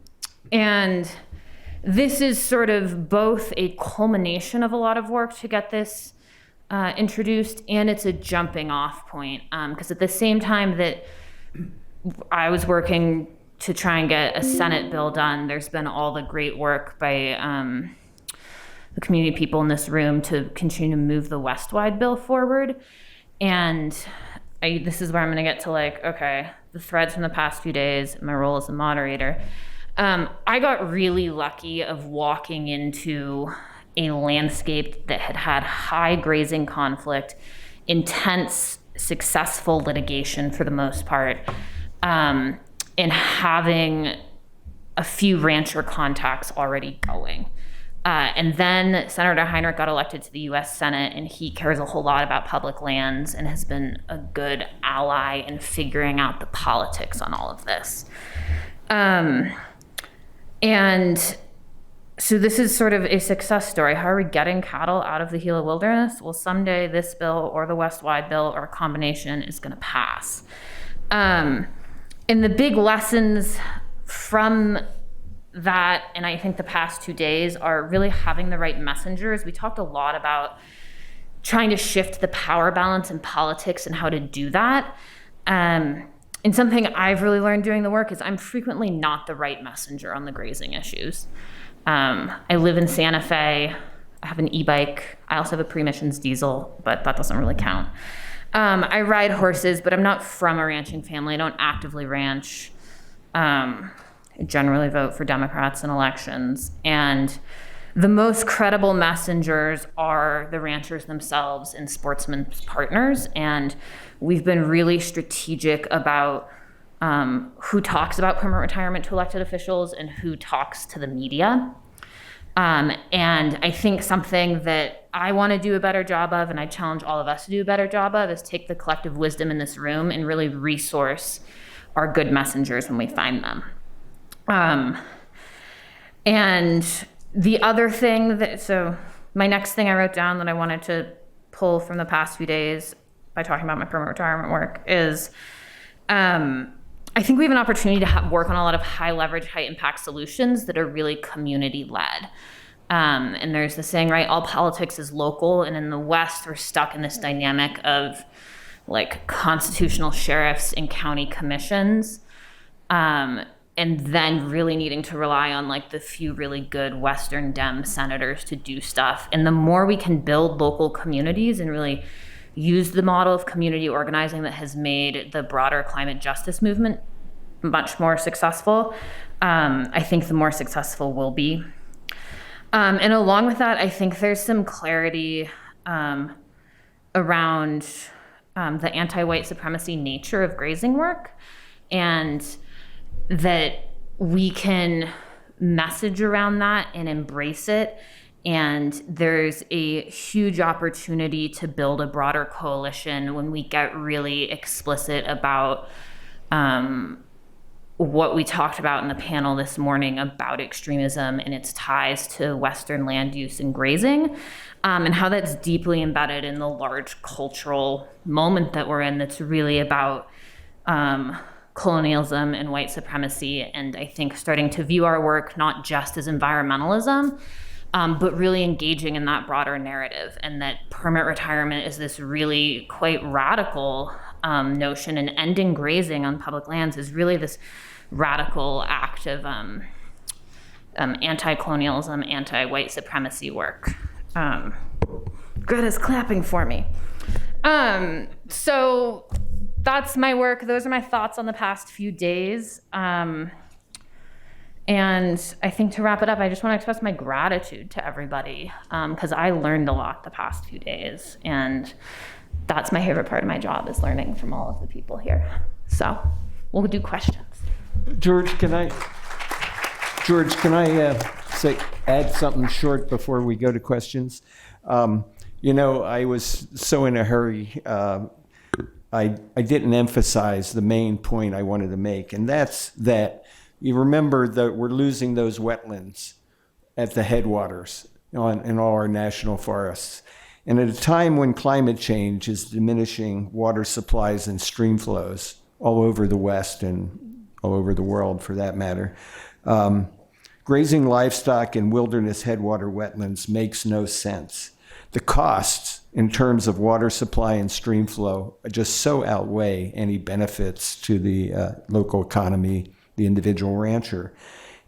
this is sort of both a culmination of a lot of work to get this introduced, and it's a jumping off point. Because at the same time that I was working to try and get a Senate bill done, there's been all the great work by the community people in this room to continue to move the West Wide bill forward. And this is where I'm going to get to okay, the threads from the past few days, my role as a moderator. I got really lucky of walking into a landscape that had had high grazing conflict, intense, successful litigation for the most part, and having a few rancher contacts already going. And then Senator Heinrich got elected to the US Senate, and he cares a whole lot about public lands and has been a good ally in figuring out the politics on all of this. And so this is sort of a success story. How are we getting cattle out of the Gila wilderness? Well, someday this bill or the West Wide bill or a combination is going to pass. And the big lessons from that, and I think the past 2 days, are really having the right messengers. We talked a lot about trying to shift the power balance in politics and how to do that. And something I've really learned doing the work is I'm frequently not the right messenger on the grazing issues. I live in Santa Fe. I have an e-bike. I also have a pre-emissions diesel, but that doesn't really count. I ride horses, but I'm not from a ranching family. I don't actively ranch. I generally vote for Democrats in elections. And the most credible messengers are the ranchers themselves and sportsmen's partners. And we've been really strategic about who talks about permanent retirement to elected officials and who talks to the media. And I think something that I want to do a better job of, and I challenge all of us to do a better job of, is take the collective wisdom in this room and really resource our good messengers when we find them. And the other thing so my next thing I wrote down that I wanted to pull from the past few days by talking about my permanent retirement work is, I think we have an opportunity to work on a lot of high leverage, high impact solutions that are really community led. And there's the saying, right? All politics is local. And in the West, we're stuck in this dynamic of constitutional sheriffs and county commissions. And then really needing to rely on the few really good Western Dem senators to do stuff. And the more we can build local communities and really use the model of community organizing that has made the broader climate justice movement much more successful, I think the more successful we'll be. And along with that, I think there's some clarity around the anti-white supremacy nature of grazing work, and that we can message around that and embrace it. And there's a huge opportunity to build a broader coalition when we get really explicit about what we talked about in the panel this morning about extremism and its ties to Western land use and grazing, and how that's deeply embedded in the large cultural moment that we're in that's really about colonialism and white supremacy. And I think starting to view our work not just as environmentalism, but really engaging in that broader narrative, and that permanent retirement is this really quite radical notion, and ending grazing on public lands is really this radical act of anti-colonialism, anti-white supremacy work. Greta's clapping for me. So that's my work. Those are my thoughts on the past few days. And I think to wrap it up, I just want to express my gratitude to everybody, because I learned a lot the past few days, and that's my favorite part of my job, is learning from all of the people here. So we'll do questions. George, can I add something short before we go to questions? I was so in a hurry. I didn't emphasize the main point I wanted to make, and that's that you remember that we're losing those wetlands at the headwaters in all our national forests. And at a time when climate change is diminishing water supplies and stream flows all over the West and all over the world for that matter, grazing livestock in wilderness headwater wetlands makes no sense. The costs in terms of water supply and stream flow just so outweigh any benefits to the local economy, the individual rancher.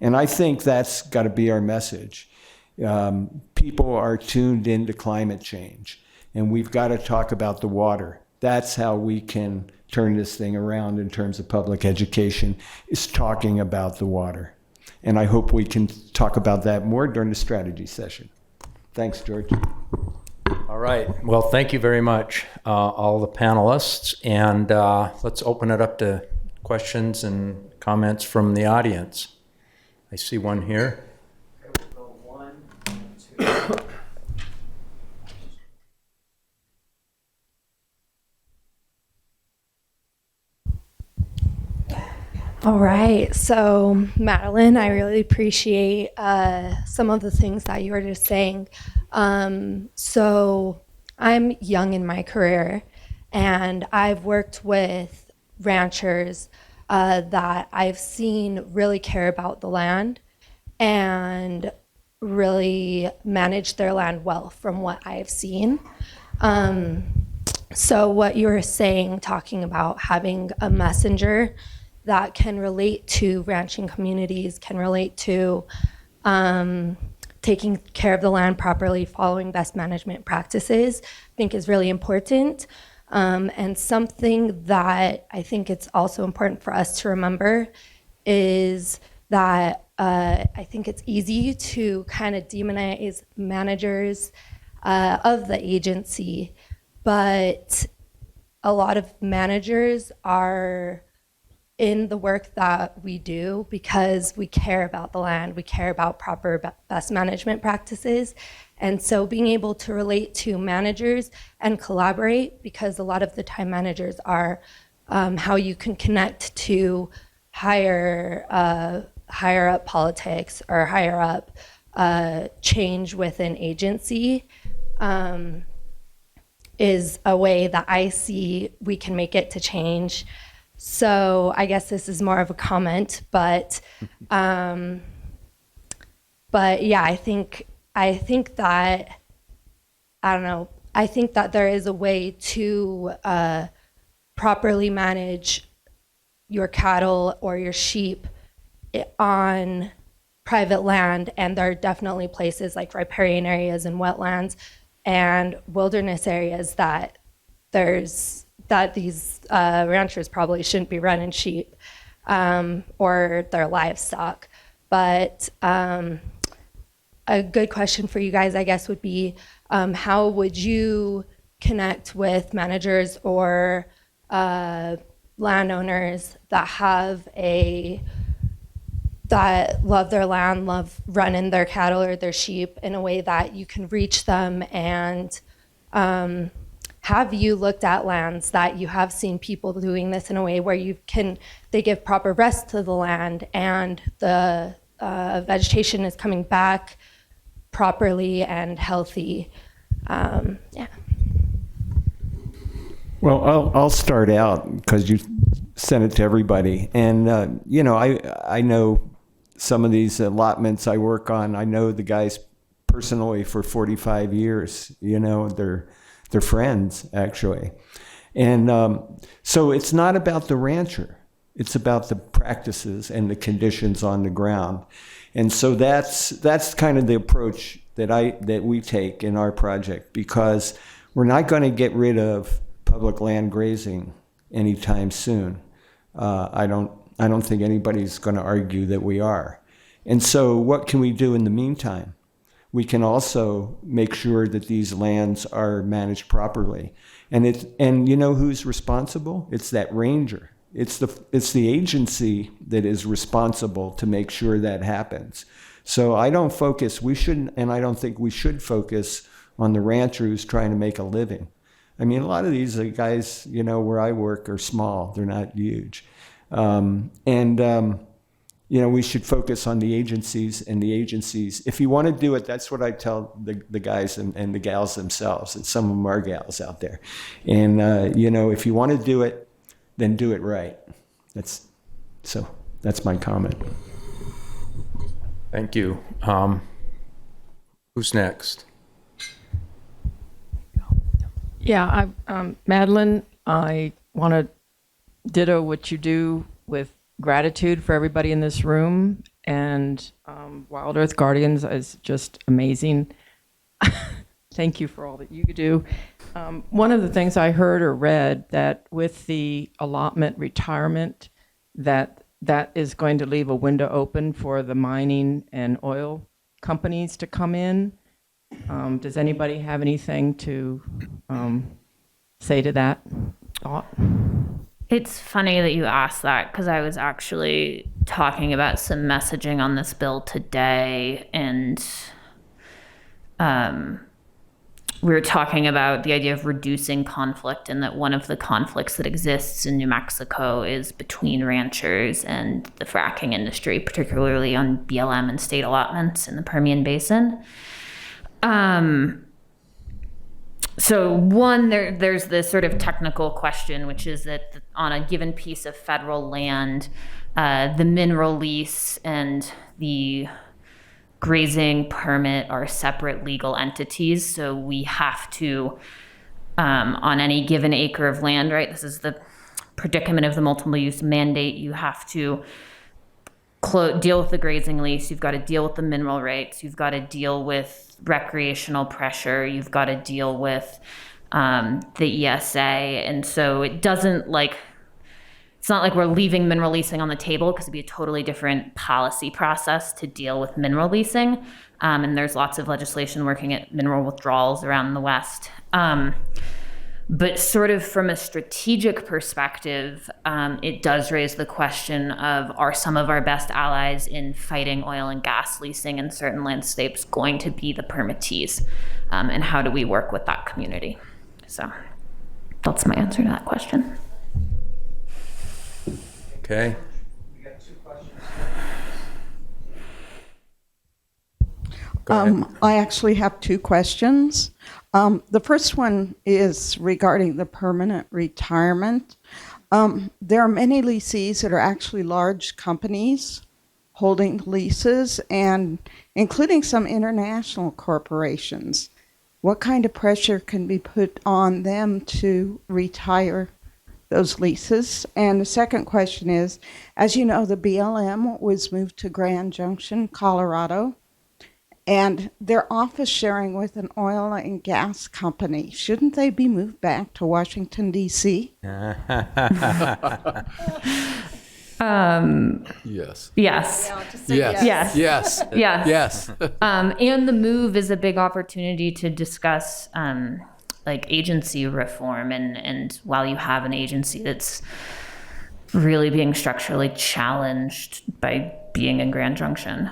And I think that's got to be our message. People are tuned into climate change, and we've got to talk about the water. That's how we can turn this thing around in terms of public education, is talking about the water. And I hope we can talk about that more during the strategy session. Thanks, George. All right. Well, thank you very much, all the panelists. And let's open it up to questions and comments from the audience. I see one here. All right, so Madeline, I really appreciate some of the things that you were just saying. So I'm young in my career, and I've worked with ranchers that I've seen really care about the land and really manage their land well from what I've seen. So what you were saying, talking about having a messenger that can relate to ranching communities, can relate to taking care of the land properly, following best management practices, I think is really important. And something that I think it's also important for us to remember is that I think it's easy to kind of demonize managers of the agency, but a lot of managers are in the work that we do because we care about the land, we care about proper best management practices. And so being able to relate to managers and collaborate, because a lot of the time managers are how you can connect to higher up politics or higher up change within agency, is a way that I see we can make it to change. So I guess this is more of a comment, but yeah, I think that, I don't know, I think that there is a way to properly manage your cattle or your sheep on private land, and there are definitely places like riparian areas and wetlands and wilderness areas that these ranchers probably shouldn't be running sheep or their livestock. But a good question for you guys, I guess, would be how would you connect with managers or landowners that love their land, love running their cattle or their sheep in a way that you can reach them? And have you looked at lands that you have seen people doing this in a way where they give proper rest to the land and the vegetation is coming back properly and healthy? Yeah. Well, I'll start out because you sent it to everybody. And, I know some of these allotments I work on. I know the guys personally for 45 years. They're friends, actually. And so it's not about the rancher. It's about the practices and the conditions on the ground. And so that's kind of the approach that we take in our project, because we're not going to get rid of public land grazing anytime soon. I don't think anybody's going to argue that we are. And so what can we do in the meantime? We can also make sure that these lands are managed properly. And you know who's responsible? It's that ranger. It's the agency that is responsible to make sure that happens. So I don't think we should focus on the rancher who's trying to make a living. I mean, a lot of these guys, where I work are small. They're not huge. We should focus on the agencies, if you want to do it, that's what I tell the guys and the gals themselves, and some of them are gals out there. And, if you want to do it, then do it right. That's my comment. Thank you. Who's next? Yeah, Madeline, I want to ditto what you do with gratitude for everybody in this room and Wild Earth Guardians is just amazing. Thank you for all that you do. One of the things I heard or read that with the allotment retirement, that is going to leave a window open for the mining and oil companies to come in. Does anybody have anything to say to that thought? It's funny that you asked that because I was actually talking about some messaging on this bill today, and we were talking about the idea of reducing conflict, and that one of the conflicts that exists in New Mexico is between ranchers and the fracking industry, particularly on BLM and state allotments in the Permian Basin. So one, there's this sort of technical question, which is that on a given piece of federal land, the mineral lease and the grazing permit are separate legal entities. So we have to, on any given acre of land, right? This is the predicament of the multiple use mandate. You have to deal with the grazing lease. You've got to deal with the mineral rights. You've got to deal with recreational pressure. You've got to deal with the ESA. And so it doesn't it's not like we're leaving mineral leasing on the table, because it'd be a totally different policy process to deal with mineral leasing. And there's lots of legislation working at mineral withdrawals around the West. But sort of from a strategic perspective, it does raise the question of, are some of our best allies in fighting oil and gas leasing in certain landscapes going to be the permittees? And how do we work with that community? So that's my answer to that question. Okay. We got 2 questions. Go ahead. I actually have 2 questions. The first one is regarding the permanent retirement. There are many lessees that are actually large companies holding leases, and including some international corporations. What kind of pressure can be put on them to retire those leases? And the second question is, as you know, the BLM was moved to Grand Junction, Colorado, and they're office sharing with an oil and gas company. Shouldn't they be moved back to Washington, D.C.? Yes. Yes. Yes. Yes. Yes. Yes. Yes. And the move is a big opportunity to discuss agency reform. And while you have an agency that's really being structurally challenged by being in Grand Junction,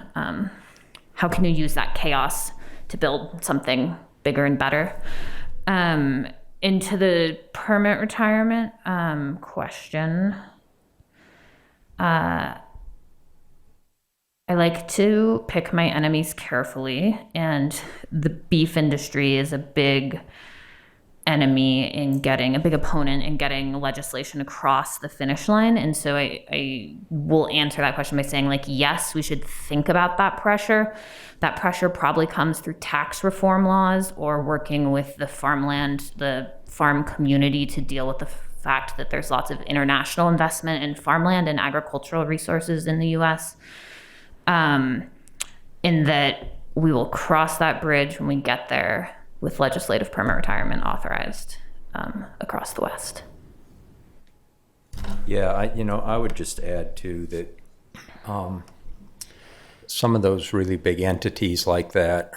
how can you use that chaos to build something bigger and better? Into the permit retirement question, I like to pick my enemies carefully, and the beef industry is a big enemy in getting, a big opponent in getting legislation across the finish line. And so I will answer that question by saying, yes, we should think about that pressure. That pressure probably comes through tax reform laws or working with the farmland, the farm community, to deal with the fact that there's lots of international investment in farmland and agricultural resources in the U.S. In that we will cross that bridge when we get there with legislative permit retirement authorized across the West. Yeah, I would just add too that some of those really big entities like that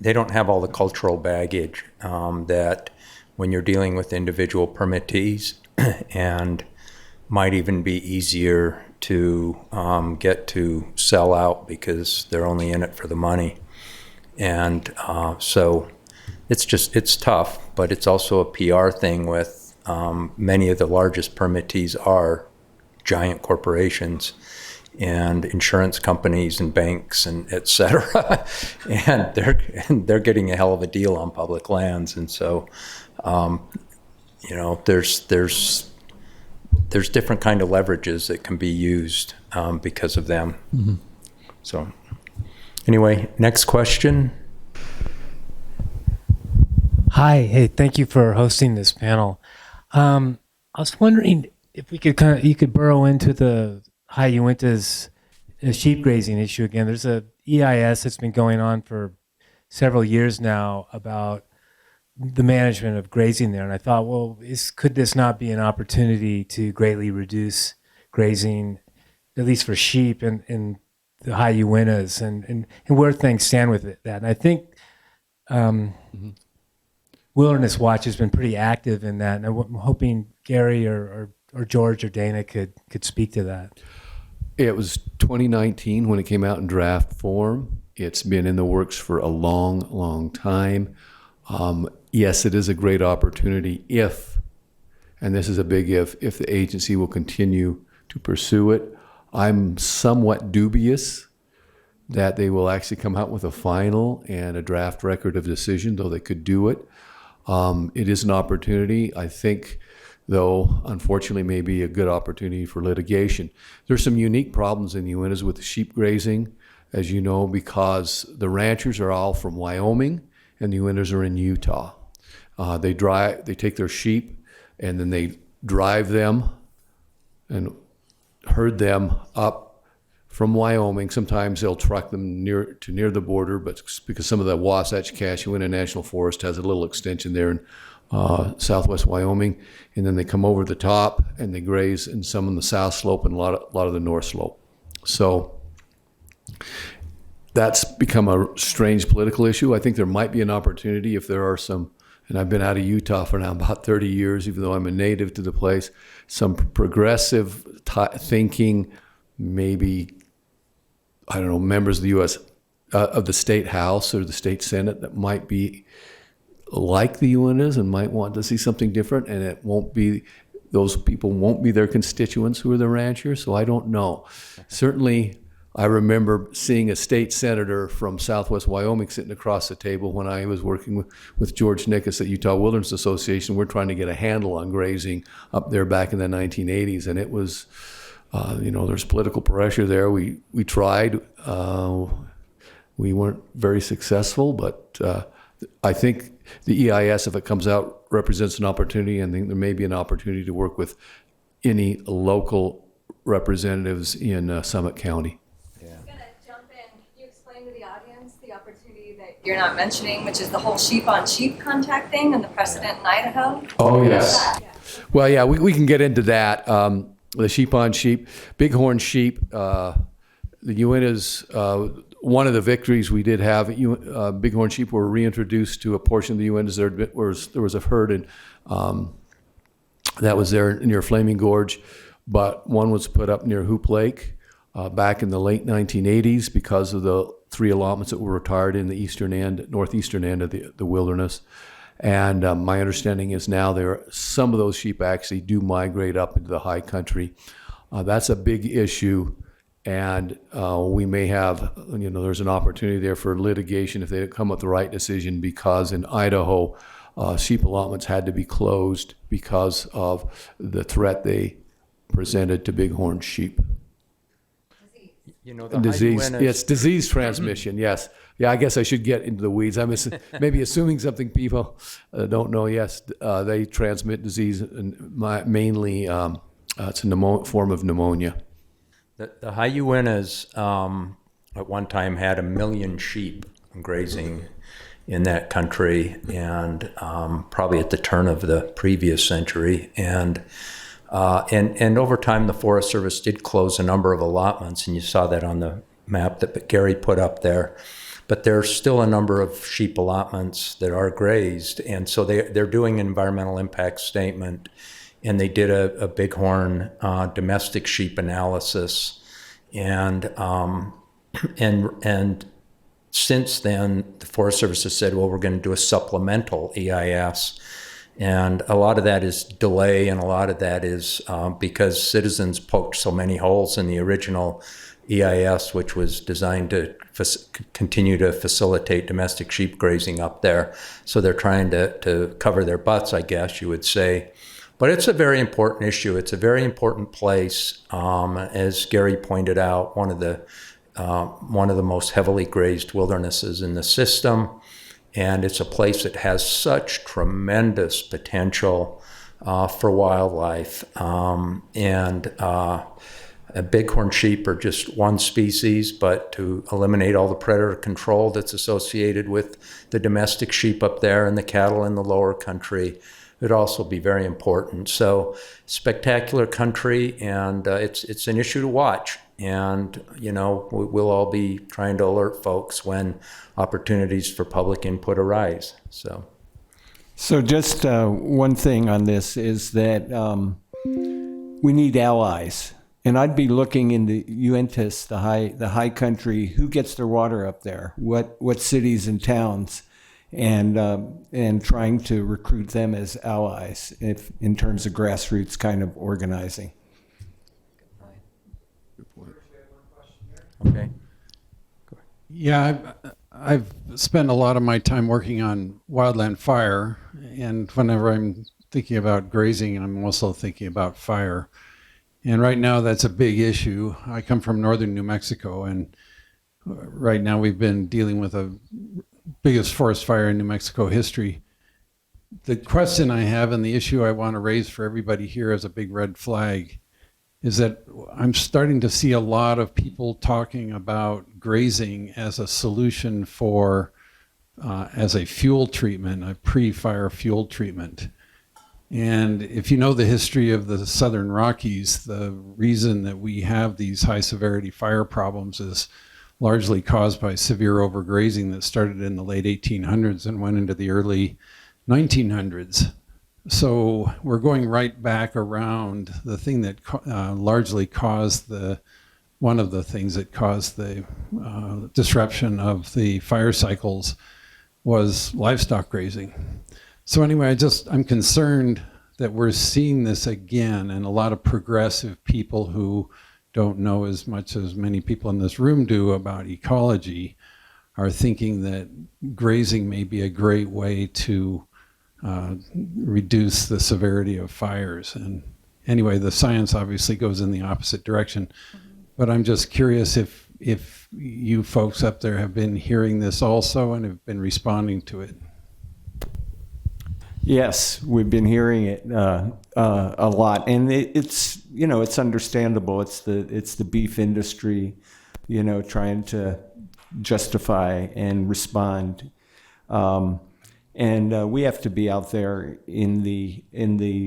they don't have all the cultural baggage that when you're dealing with individual permittees, and might even be easier to get to sell out because they're only in it for the money. And so it's tough, but it's also a PR thing with many of the largest permittees are giant corporations and insurance companies and banks and et cetera. And they're getting a hell of a deal on public lands. And so, there's different kind of leverages that can be used because of them. Mm-hmm. So anyway, next question. Hi, hey, thank you for hosting this panel. I was wondering if we could you could burrow into the high Uintas sheep grazing issue again. There's a EIS that's been going on for several years now about the management of grazing there. And I thought, well, could this not be an opportunity to greatly reduce grazing, at least for sheep in the high Uintas and where things stand with that? And I think Wilderness Watch has been pretty active in that. And I'm hoping Gary or George or Dana could speak to that. It was 2019 when it came out in draft form. It's been in the works for a long, long time. Yes, it is a great opportunity if, and this is a big if the agency will continue to pursue it. I'm somewhat dubious that they will actually come out with a final and a draft record of decision, though they could do it. It is an opportunity. I think, though, unfortunately, may be a good opportunity for litigation. There's some unique problems in the Uintas with the sheep grazing, as you know, because the ranchers are all from Wyoming and the Uintas are in Utah. They take their sheep and then they drive them and herd them up from Wyoming. Sometimes they'll truck them near the border, but because some of the Wasatch Cache Uinta National Forest has a little extension there in southwest Wyoming, and then they come over the top and they graze in some on the south slope and a lot of the north slope. So that's become a strange political issue. I think there might be an opportunity if there are some, and I've been out of Utah for now about 30 years, even though I'm a native to the place, some progressive thinking, maybe, I don't know, members of the U.S., of the state House or the state Senate that might be like the Uintas and might want to see something different, and it won't be, those people won't be their constituents who are the ranchers, so I don't know. Certainly, I remember seeing a state senator from southwest Wyoming sitting across the table when I was working with George Nickus at Utah Wilderness Association. We're trying to get a handle on grazing up there back in the 1980s, and it was, there's political pressure there. We tried. We weren't very successful, but I think the EIS, if it comes out, represents an opportunity, and I think there may be an opportunity to work with any local representatives in Summit County. You're not mentioning, which is the whole sheep-on-sheep contact thing and the precedent in Idaho? Oh, yes. Well, yeah, we can get into that. The sheep-on-sheep, bighorn sheep, the Uintas, one of the victories we did have, bighorn sheep were reintroduced to a portion of the Uintas. There was a herd that was there near Flaming Gorge, but one was put up near Hoop Lake back in the late 1980s because of the 3 allotments that were retired in the northeastern end of the wilderness. And my understanding is now some of those sheep actually do migrate up into the high country. That's a big issue, and we may have, there's an opportunity there for litigation if they come with the right decision, because in Idaho, sheep allotments had to be closed because of the threat they presented to bighorn sheep. Disease. It's disease transmission. Yes. Yeah. I guess I should get into the weeds. I'm maybe assuming something people don't know. Yes, they transmit disease, and mainly it's a form of pneumonia. The high Uintas at one time had 1 million sheep grazing in that country, and probably at the turn of the previous century, and over time, the Forest Service did close a number of allotments, and you saw that on the map that Gary put up there. But there's still a number of sheep allotments that are grazed, and so they're doing an environmental impact statement, and they did a bighorn domestic sheep analysis, and since then, the Forest Service has said, well, we're going to do a supplemental EIS. And a lot of that is delay, and a lot of that is because citizens poked so many holes in the original EIS, which was designed to continue to facilitate domestic sheep grazing up there. So they're trying to cover their butts, I guess you would say. But it's a very important issue. It's a very important place. As Gary pointed out, one of the most heavily grazed wildernesses in the system. And it's a place that has such tremendous potential for wildlife. Bighorn sheep are just one species, but to eliminate all the predator control that's associated with the domestic sheep up there and the cattle in the lower country would also be very important. So spectacular country, and it's an issue to watch. And, you know, we'll all be trying to alert folks when opportunities for public input arise. So just one thing on this is that we need allies. And I'd be looking into Uintas, the high country, who gets their water up there, what cities and towns, and trying to recruit them as allies in terms of grassroots kind of organizing. Okay. Yeah, I've spent a lot of my time working on wildland fire, and whenever I'm thinking about grazing, I'm also thinking about fire. And right now, that's a big issue. I come from northern New Mexico, and right now we've been dealing with the biggest forest fire in New Mexico history. The question I have and the issue I want to raise for everybody here as a big red flag is that I'm starting to see a lot of people talking about grazing as a solution for, as a fuel treatment, a pre-fire fuel treatment. And if you know the history of the Southern Rockies, the reason that we have these high severity fire problems is largely caused by severe overgrazing that started in the late 1800s and went into the early 1900s. So we're going right back around the thing that largely caused one of the things that caused the disruption of the fire cycles was livestock grazing. So anyway, I'm concerned that we're seeing this again, and a lot of progressive people who don't know as much as many people in this room do about ecology are thinking that grazing may be a great way to reduce the severity of fires. And anyway, the science obviously goes in the opposite direction. But I'm just curious if you folks up there have been hearing this also and have been responding to it. Yes, we've been hearing it a lot, and it's it's understandable. It's the beef industry, trying to justify and respond, and we have to be out there in the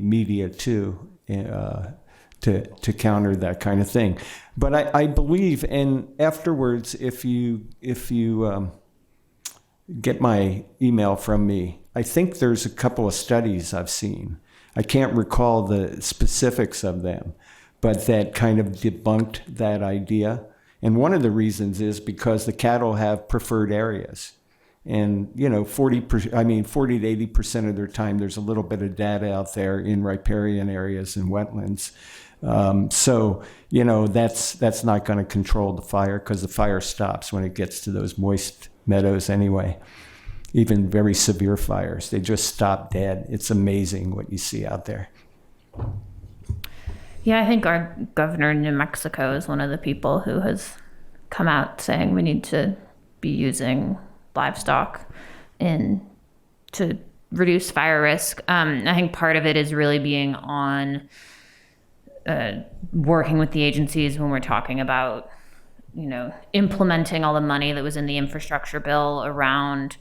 media too to counter that kind of thing. But I believe, and afterwards, if you get my email from me, I think there's a couple of studies I've seen. I can't recall the specifics of them, but that kind of debunked that idea. And one of the reasons is because the cattle have preferred areas. And, 40 to 80% of their time, there's a little bit of data out there in riparian areas and wetlands. So, that's not going to control the fire, because the fire stops when it gets to those moist meadows anyway. Even very severe fires, they just stop dead. It's amazing what you see out there. Yeah, I think our governor in New Mexico is one of the people who has come out saying we need to be using livestock to reduce fire risk. I think part of it is really being on working with the agencies when we're talking about implementing all the money that was in the infrastructure bill around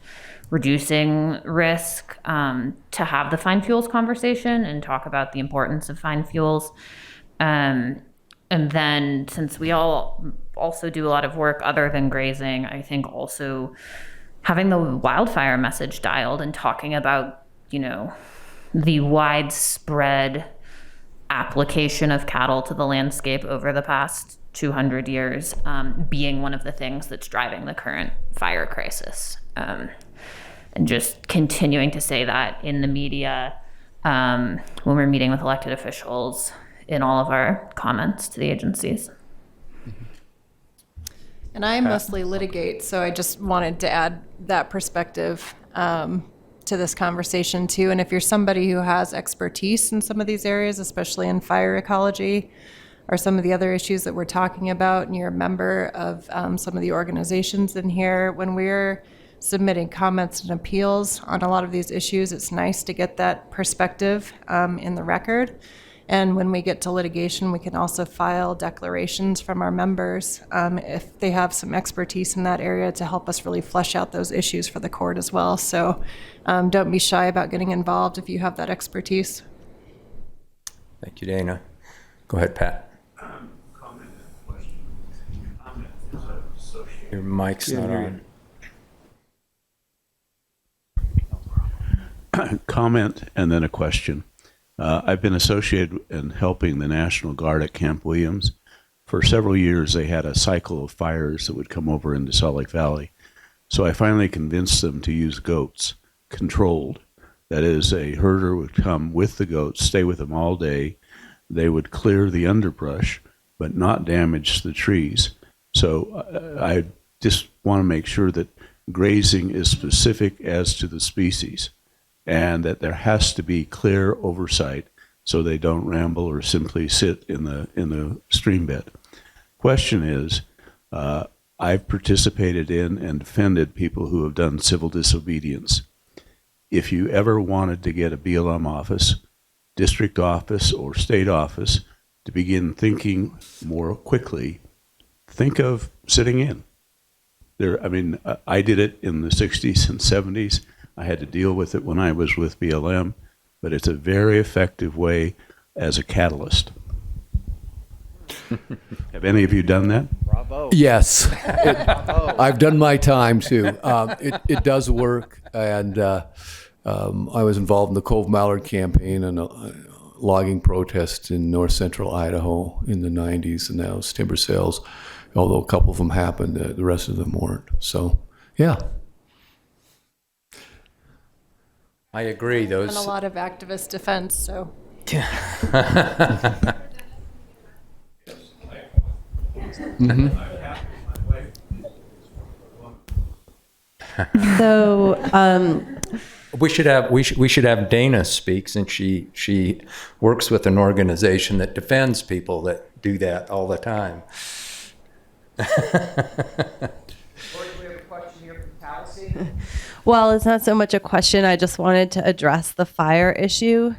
reducing risk, to have the fine fuels conversation and talk about the importance of fine fuels. And then, since we all also do a lot of work other than grazing, I think also having the wildfire message dialed and talking about, the widespread application of cattle to the landscape over the past 200 years, being one of the things that's driving the current fire crisis. And just continuing to say that in the media, when we're meeting with elected officials, in all of our comments to the agencies. And I mostly litigate, so I just wanted to add that perspective to this conversation too. And if you're somebody who has expertise in some of these areas, especially in fire ecology, or some of the other issues that we're talking about, and you're a member of some of the organizations in here, when we're submitting comments and appeals on a lot of these issues, it's nice to get that perspective in the record. And when we get to litigation, we can also file declarations from our members if they have some expertise in that area to help us really flesh out those issues for the court as well. So don't be shy about getting involved if you have that expertise. Thank you, Dana. Go ahead, Pat. Your mic's not on. Comment and then a question. I've been associated in helping the National Guard at Camp Williams. For several years, they had a cycle of fires that would come over into Salt Lake Valley. So I finally convinced them to use goats, controlled. That is, a herder would come with the goats, stay with them all day. They would clear the underbrush, but not damage the trees. So I just want to make sure that grazing is specific as to the species, and that there has to be clear oversight so they don't ramble or simply sit in the stream bed. Question is, I've participated in and defended people who have done civil disobedience. If you ever wanted to get a BLM office, district office, or state office to begin thinking more quickly, think of sitting in. I did it in the 60s and 70s. I had to deal with it when I was with BLM, but it's a very effective way as a catalyst. Have any of you done that? Bravo. Yes, I've done my time too. It does work, and I was involved in the Cove Mallard campaign and logging protests in north central Idaho in the 90s, and that was timber sales. Although a couple of them happened, the rest of them weren't. So, yeah. I agree. And a lot of activist defense, so. So we should have Dana speak, since she works with an organization that defends people that do that all the time. well, it's not so much a question. I just wanted to address the fire issue.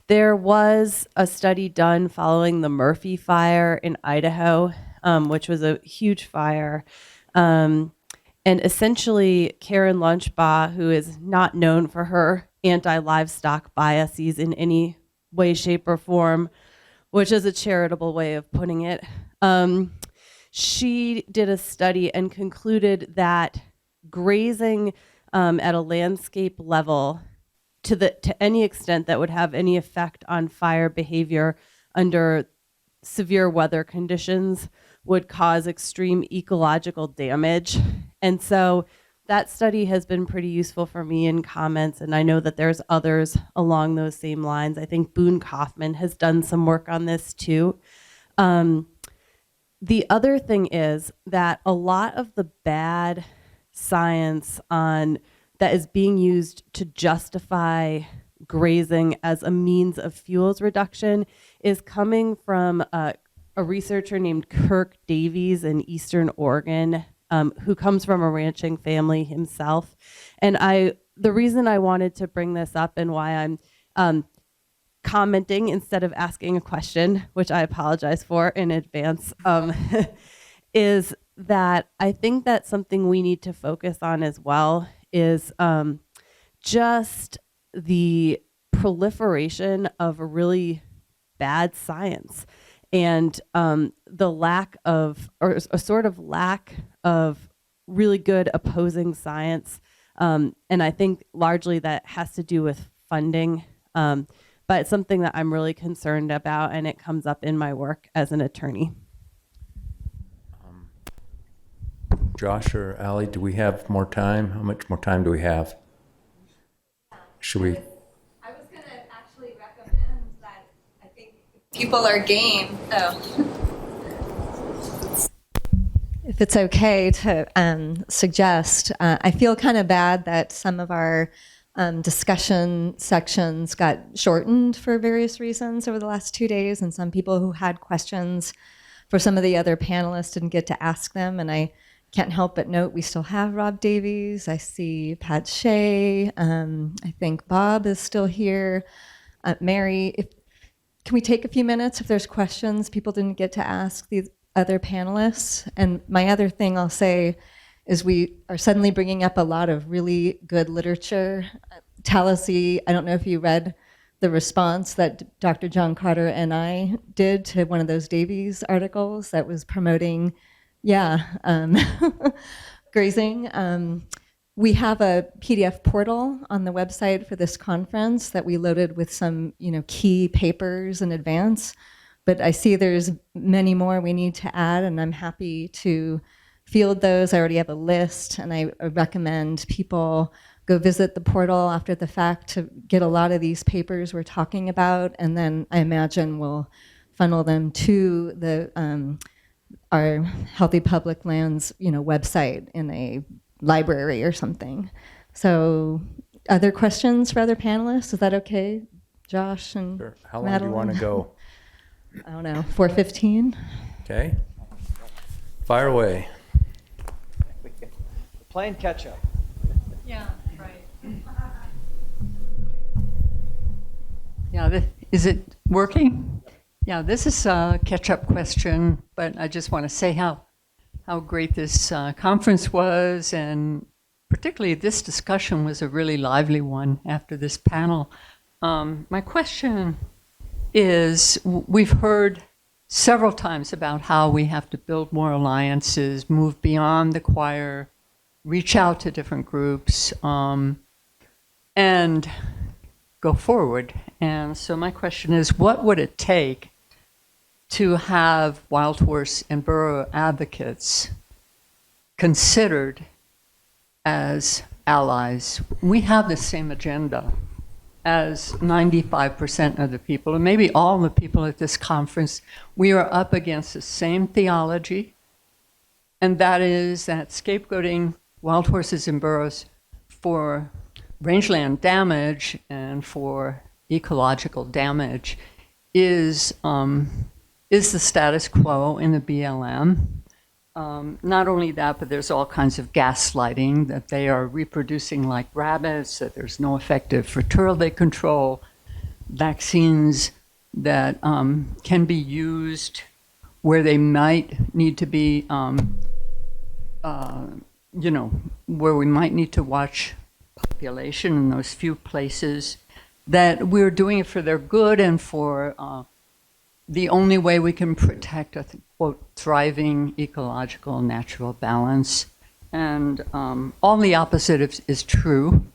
There was a study done following the Murphy fire in Idaho, which was a huge fire. And essentially, Karen Lunchbaugh, who is not known for her anti-livestock biases in any way, shape, or form, which is a charitable way of putting it, she did a study and concluded that grazing at a landscape level to any extent that would have any effect on fire behavior under severe weather conditions would cause extreme ecological damage. And so that study has been pretty useful for me in comments, and I know that there's others along those same lines. I think Boone Kaufman has done some work on this too. The other thing is that a lot of the bad science that is being used to justify grazing as a means of fuels reduction is coming from a researcher named Kirk Davies in Eastern Oregon, who comes from a ranching family himself. And the reason I wanted to bring this up and why I'm commenting instead of asking a question, which I apologize for in advance, is that I think that something we need to focus on as well is just the proliferation of really bad science and the lack of, or a sort of lack of really good opposing science. And I think largely that has to do with funding. But it's something that I'm really concerned about, and it comes up in my work as an attorney. Josh or Allie, do we have more time? How much more time do we have? Should we? I was going to actually recommend that I think people are game. If it's okay to suggest, I feel kind of bad that some of our discussion sections got shortened for various reasons over the last 2 days, and some people who had questions for some of the other panelists didn't get to ask them. And I can't help but note we still have Rob Davies. I see Pat Shea. I think Bob is still here. Mary, can we take a few minutes if there's questions people didn't get to ask the other panelists? And my other thing I'll say is we are suddenly bringing up a lot of really good literature. Tallahassee, I don't know if you read the response that Dr. John Carter and I did to one of those Davies articles that was promoting, grazing. We have a PDF portal on the website for this conference that we loaded with some, key papers in advance. But I see there's many more we need to add, and I'm happy to field those. I already have a list, and I recommend people go visit the portal after the fact to get a lot of these papers we're talking about, and then I imagine we'll funnel them to the our Healthy Public Lands, website in a library or something. So, other questions for other panelists? Is that okay, Josh and Sure. How long Madeline? do you want to go? I don't know, 4:15? Okay. Fire away. Playing catch up. Yeah, right. Yeah, is it working? Yeah, this is a catch-up question, but I just want to say how great this conference was, and particularly this discussion was a really lively one after this panel. My question is, we've heard several times about how we have to build more alliances, move beyond the choir, reach out to different groups, and go forward. And so my question is, what would it take to have wild horse and burro advocates considered as allies? We have the same agenda as 95% of the people, and maybe all the people at this conference. We are up against the same theology, and that is that scapegoating wild horses and burros for rangeland damage and for ecological damage is the status quo in the BLM. Not only that, but there's all kinds of gaslighting, that they are reproducing like rabbits, that there's no effective fertility control, vaccines that can be used where they might need to be, where we might need to watch population in those few places, that we're doing it for their good and for the only way we can protect a, quote, thriving ecological natural balance. And all the opposite is true.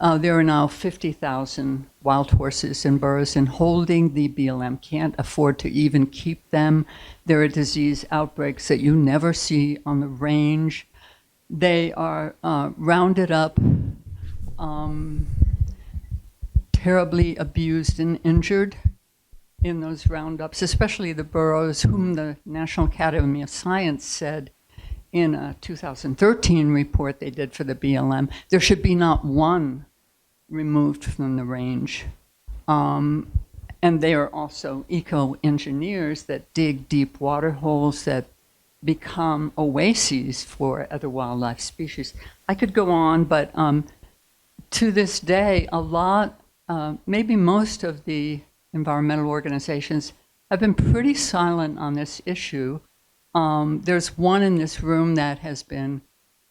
There are now 50,000 wild horses and burros in holding. The BLM can't afford to even keep them. There are disease outbreaks that you never see on the range. They are rounded up, terribly abused and injured in those roundups, especially the burros, whom the National Academy of Science said in a 2013 report they did for the BLM, there should be not one removed from the range. And they are also eco-engineers that dig deep water holes that become oases for other wildlife species. I could go on, but to this day, a lot, maybe most of the environmental organizations have been pretty silent on this issue. There's one in this room that has been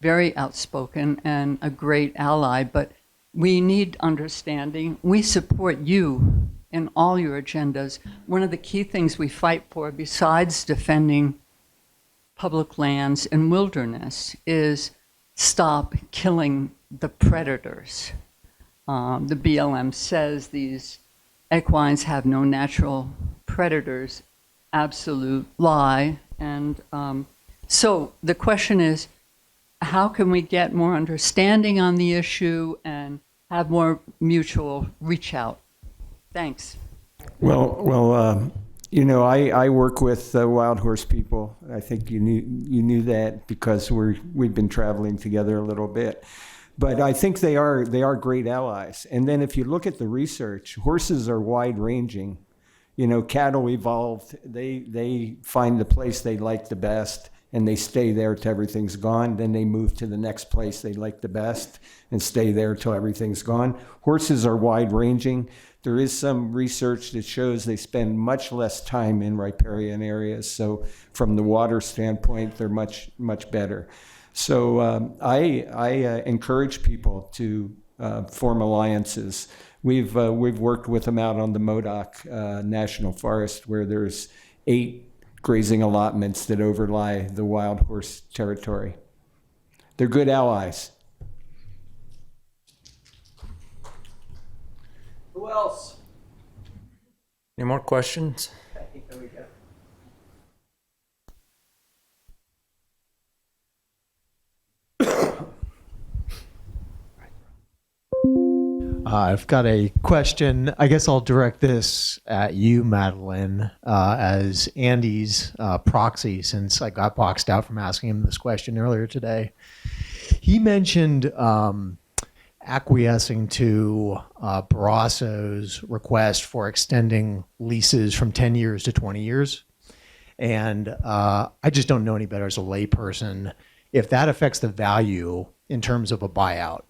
very outspoken and a great ally, but we need understanding. We support you in all your agendas. One of the key things we fight for, besides defending public lands and wilderness, is stop killing the predators. The BLM says these equines have no natural predators. Absolute lie. And so the question is, how can we get more understanding on the issue and have more mutual reach out? Thanks. Well, I work with wild horse people. I think you knew that because we've been traveling together a little bit. But I think they are great allies. And then if you look at the research, horses are wide ranging. Cattle evolved. They find the place they like the best and they stay there till everything's gone. Then they move to the next place they like the best and stay there till everything's gone. Horses are wide ranging. There is some research that shows they spend much less time in riparian areas. So from the water standpoint, they're much, much better. So I encourage people to form alliances. We've worked with them out on the Modoc National Forest, where there's 8 grazing allotments that overlie the wild horse territory. They're good allies. Who else? Any more questions? There we go. I've got a question. I guess I'll direct this at you, Madeline, as Andy's proxy, since I got boxed out from asking him this question earlier today. He mentioned acquiescing to Barrasso's request for extending leases from 10 years to 20 years. And I just don't know any better as a layperson if that affects the value in terms of a buyout.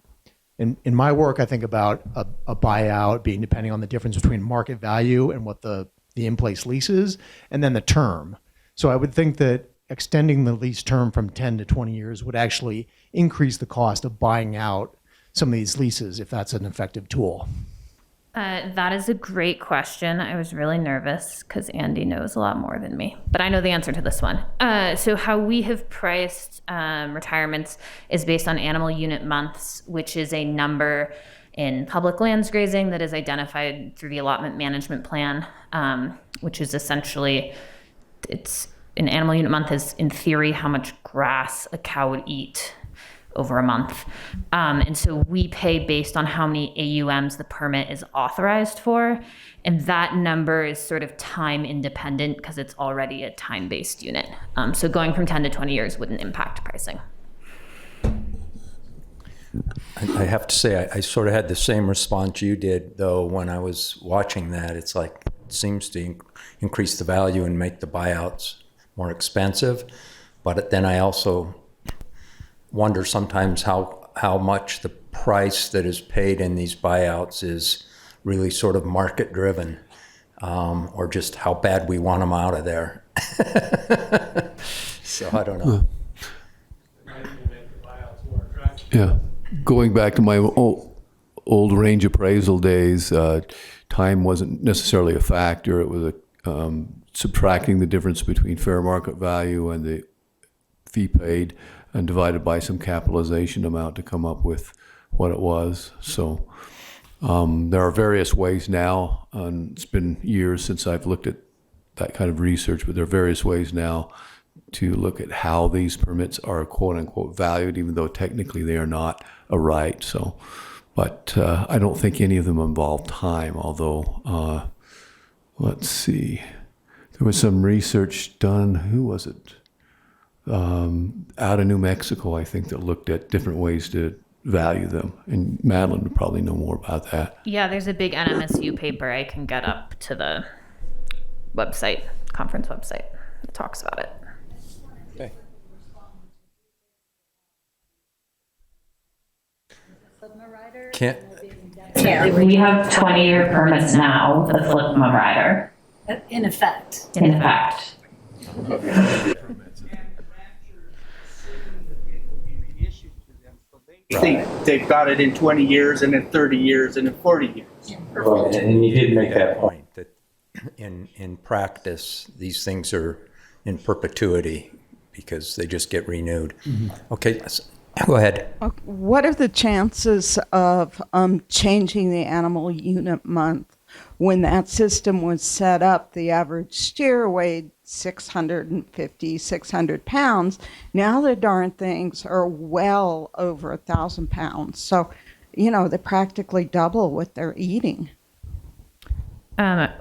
In my work, I think about a buyout being depending on the difference between market value and what the in-place lease is, and then the term. So I would think that extending the lease term from 10 to 20 years would actually increase the cost of buying out some of these leases if that's an effective tool. That is a great question. I was really nervous because Andy knows a lot more than me, but I know the answer to this one. So how we have priced retirements is based on animal unit months, which is a number in public lands grazing that is identified through the allotment management plan, which is essentially, it's an animal unit month is in theory how much grass a cow would eat over a month. And so we pay based on how many AUMs the permit is authorized for. And that number is sort of time independent because it's already a time-based unit. So going from 10 to 20 years wouldn't impact pricing. I have to say, I sort of had the same response you did, though, when I was watching that. It's like, it seems to increase the value and make the buyouts more expensive. But then I also wonder sometimes how much the price that is paid in these buyouts is really sort of market driven, or just how bad we want them out of there. So I don't know. Yeah, going back to my old range appraisal days, time wasn't necessarily a factor. It was subtracting the difference between fair market value and the fee paid, and divided by some capitalization amount to come up with what it was. So there are various ways now, and it's been years since I've looked at that kind of research, but there are various ways now to look at how these permits are quote unquote valued, even though technically they are not a right. So, but I don't think any of them involve time, although, let's see, there was some research done, who was it? Out of New Mexico, I think, that looked at different ways to value them. And Madeline would probably know more about that. Yeah, there's a big NMSU paper I can get up to the website, conference website, that talks about it. Okay. We have 20-year permits now with the FLIPMA rider. In effect. In effect. Think they've got it in 20 years and in 30 years and in 40 years. Right, and you did make that point that in practice these things are in perpetuity because they just get renewed. Mm-hmm. Okay, go ahead. What are the chances of changing the animal unit month? When that system was set up, the average steer weighed 650, 600 pounds. Now the darn things are well over 1,000 pounds. So, they practically double what they're eating.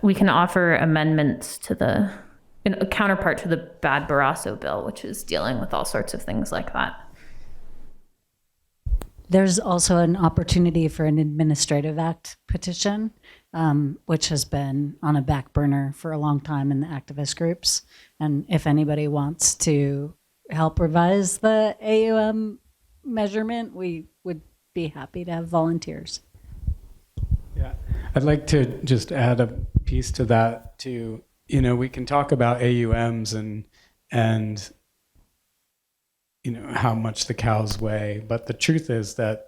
We can offer amendments to a counterpart to the Bad Barrasso bill, which is dealing with all sorts of things like that. There's also an opportunity for an administrative act petition, which has been on a back burner for a long time in the activist groups. And if anybody wants to help revise the AUM measurement, we would be happy to have volunteers. Yeah, I'd like to just add a piece to that too. You know, we can talk about AUMs and you know how much the cows weigh, but the truth is that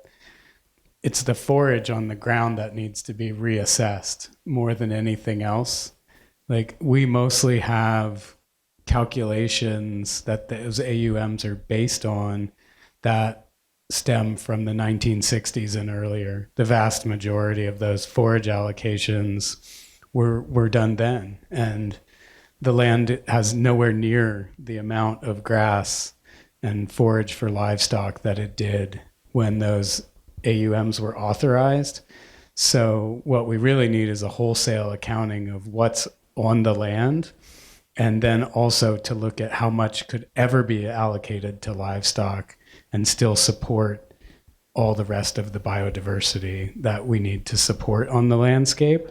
it's the forage on the ground that needs to be reassessed more than anything else. Like, we mostly have calculations that those AUMs are based on that stem from the 1960s and earlier. The vast majority of those forage allocations were done then, and the land has nowhere near the amount of grass and forage for livestock that it did when those AUMs were authorized. So what we really need is a wholesale accounting of what's on the land, and then also to look at how much could ever be allocated to livestock and still support all the rest of the biodiversity that we need to support on the landscape.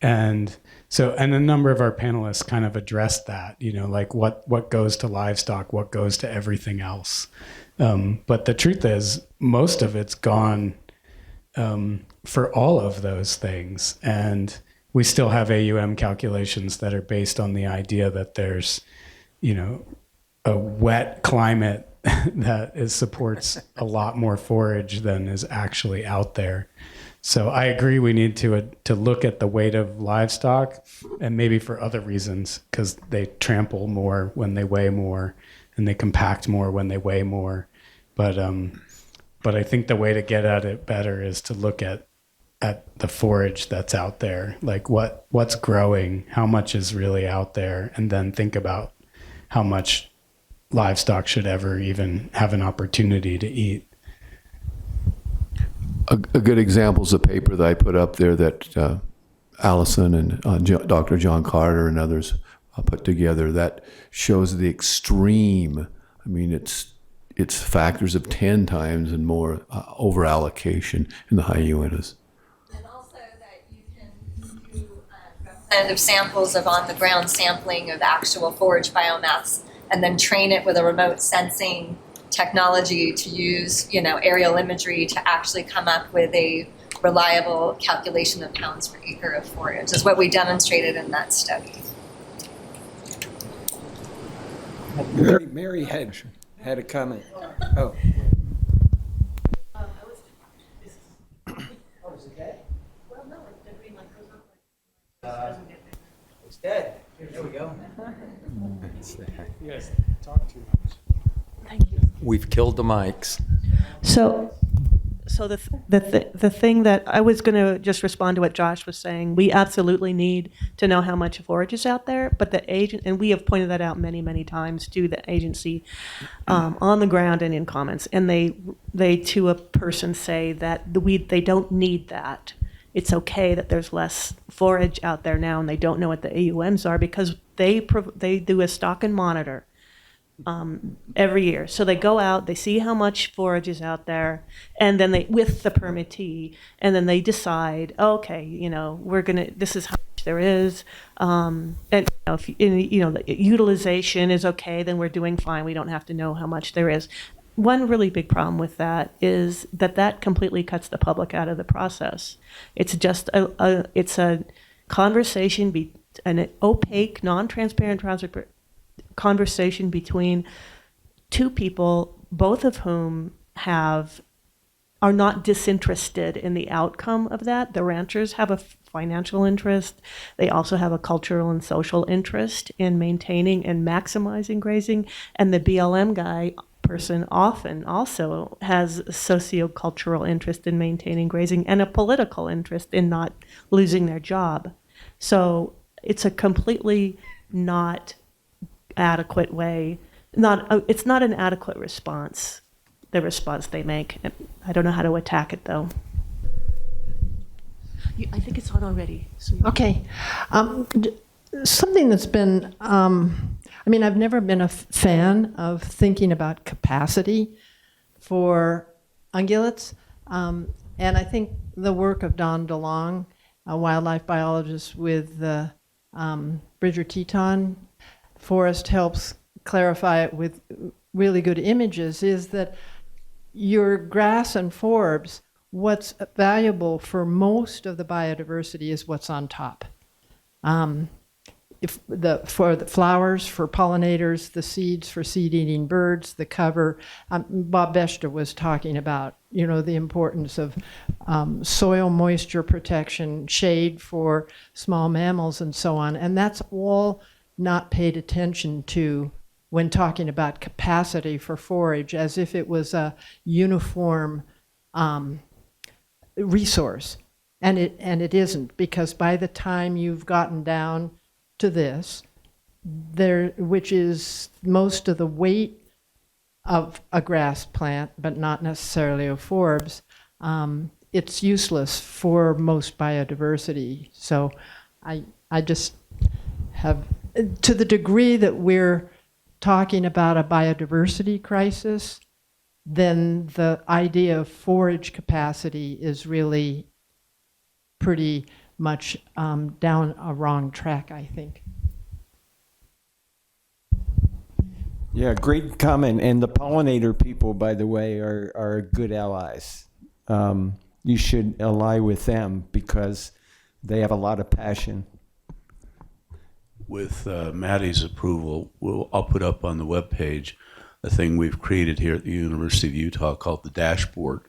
And so, and a number of our panelists kind of addressed that, you know, like what goes to livestock, what goes to everything else. But the truth is, most of it's gone for all of those things. And we still have AUM calculations that are based on the idea that there's, you know, a wet climate that supports a lot more forage than is actually out there. So I agree we need to look at the weight of livestock, and maybe for other reasons, because they trample more when they weigh more, and they compact more when they weigh more. But I think the way to get at it better is to look at the forage that's out there, like what's growing, how much is really out there, and then think about how much livestock should ever even have an opportunity to eat. A good example is the paper that I put up there that Allison and Dr. John Carter and others put together that shows the extreme. I mean, it's factors of 10 times and more over allocation in the high Uintas. And also that you can do representative samples of on-the-ground sampling of actual forage biomass, and then train it with a remote sensing technology to use, you know, aerial imagery to actually come up with a reliable calculation of pounds per acre of forage, is what we demonstrated in that study. Mary had a comment. Oh. It's dead. There we go. Yes, talk too much. Thank you. We've killed the mics. So the thing that I was going to just respond to what Josh was saying, we absolutely need to know how much forage is out there, but the agent, and we have pointed that out many, many times to the agency on the ground and in comments, and they to a person say that they don't need that. It's okay that there's less forage out there now, and they don't know what the AUMs are because they do a stock and monitor every year. So they go out, they see how much forage is out there, and then they, with the permittee, and then they decide, okay, you know, this is how much there is, and you know, if the utilization is okay, then we're doing fine. We don't have to know how much there is. One really big problem with that is that completely cuts the public out of the process. It's just it's a conversation, an opaque, non-transparent conversation between two people, both of whom are not disinterested in the outcome of that. The ranchers have a financial interest. They also have a cultural and social interest in maintaining and maximizing grazing. And the BLM person often also has a sociocultural interest in maintaining grazing and a political interest in not losing their job. So it's a completely not adequate way. It's not an adequate response, the response they make. I don't know how to attack it, though. I think it's on already. Okay. Something that's been, I've never been a fan of thinking about capacity for ungulates. And I think the work of Don DeLong, a wildlife biologist with the Bridger Teton Forest, helps clarify it with really good images is that your grass and forbs, what's valuable for most of the biodiversity is what's on top. For the flowers, for pollinators, the seeds for seed-eating birds, the cover. Bob Beshta was talking about, the importance of soil moisture protection, shade for small mammals, and so on. And that's all not paid attention to when talking about capacity for forage, as if it was a uniform resource. And it isn't, because by the time you've gotten down to this, which is most of the weight of a grass plant, but not necessarily of forbs, it's useless for most biodiversity. So I just have, to the degree that we're talking about a biodiversity crisis, then the idea of forage capacity is really pretty much down a wrong track, I think. Yeah, great comment. And the pollinator people, by the way, are good allies. You should ally with them because they have a lot of passion. With Maddie's approval, I'll put up on the webpage a thing we've created here at the University of Utah called the dashboard,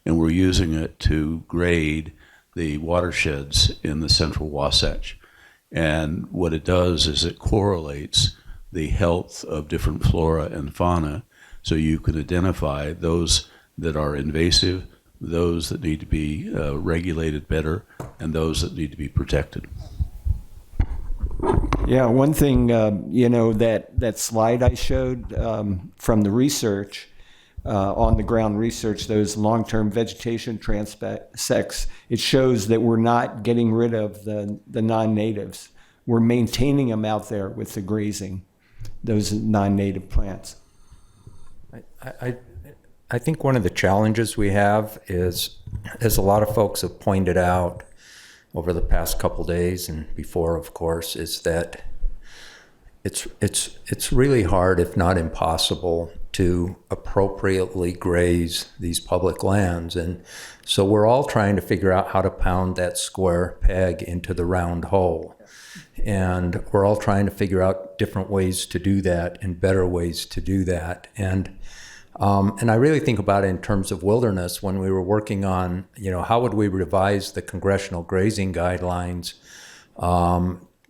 and we're using it to grade the watersheds in the central Wasatch. And what it does is it correlates the health of different flora and fauna, so you can identify those that are invasive, those that need to be regulated better, and those that need to be protected. Yeah, one thing, that slide I showed from the research, on the ground research, those long-term vegetation transects, it shows that we're not getting rid of the non-natives. We're maintaining them out there with the grazing, those non-native plants. I think one of the challenges we have is, as a lot of folks have pointed out over the past couple days and before, of course, is that it's really hard, if not impossible, to appropriately graze these public lands. And so we're all trying to figure out how to pound that square peg into the round hole. And we're all trying to figure out different ways to do that and better ways to do that. And I really think about it in terms of wilderness when we were working on, how would we revise the congressional grazing guidelines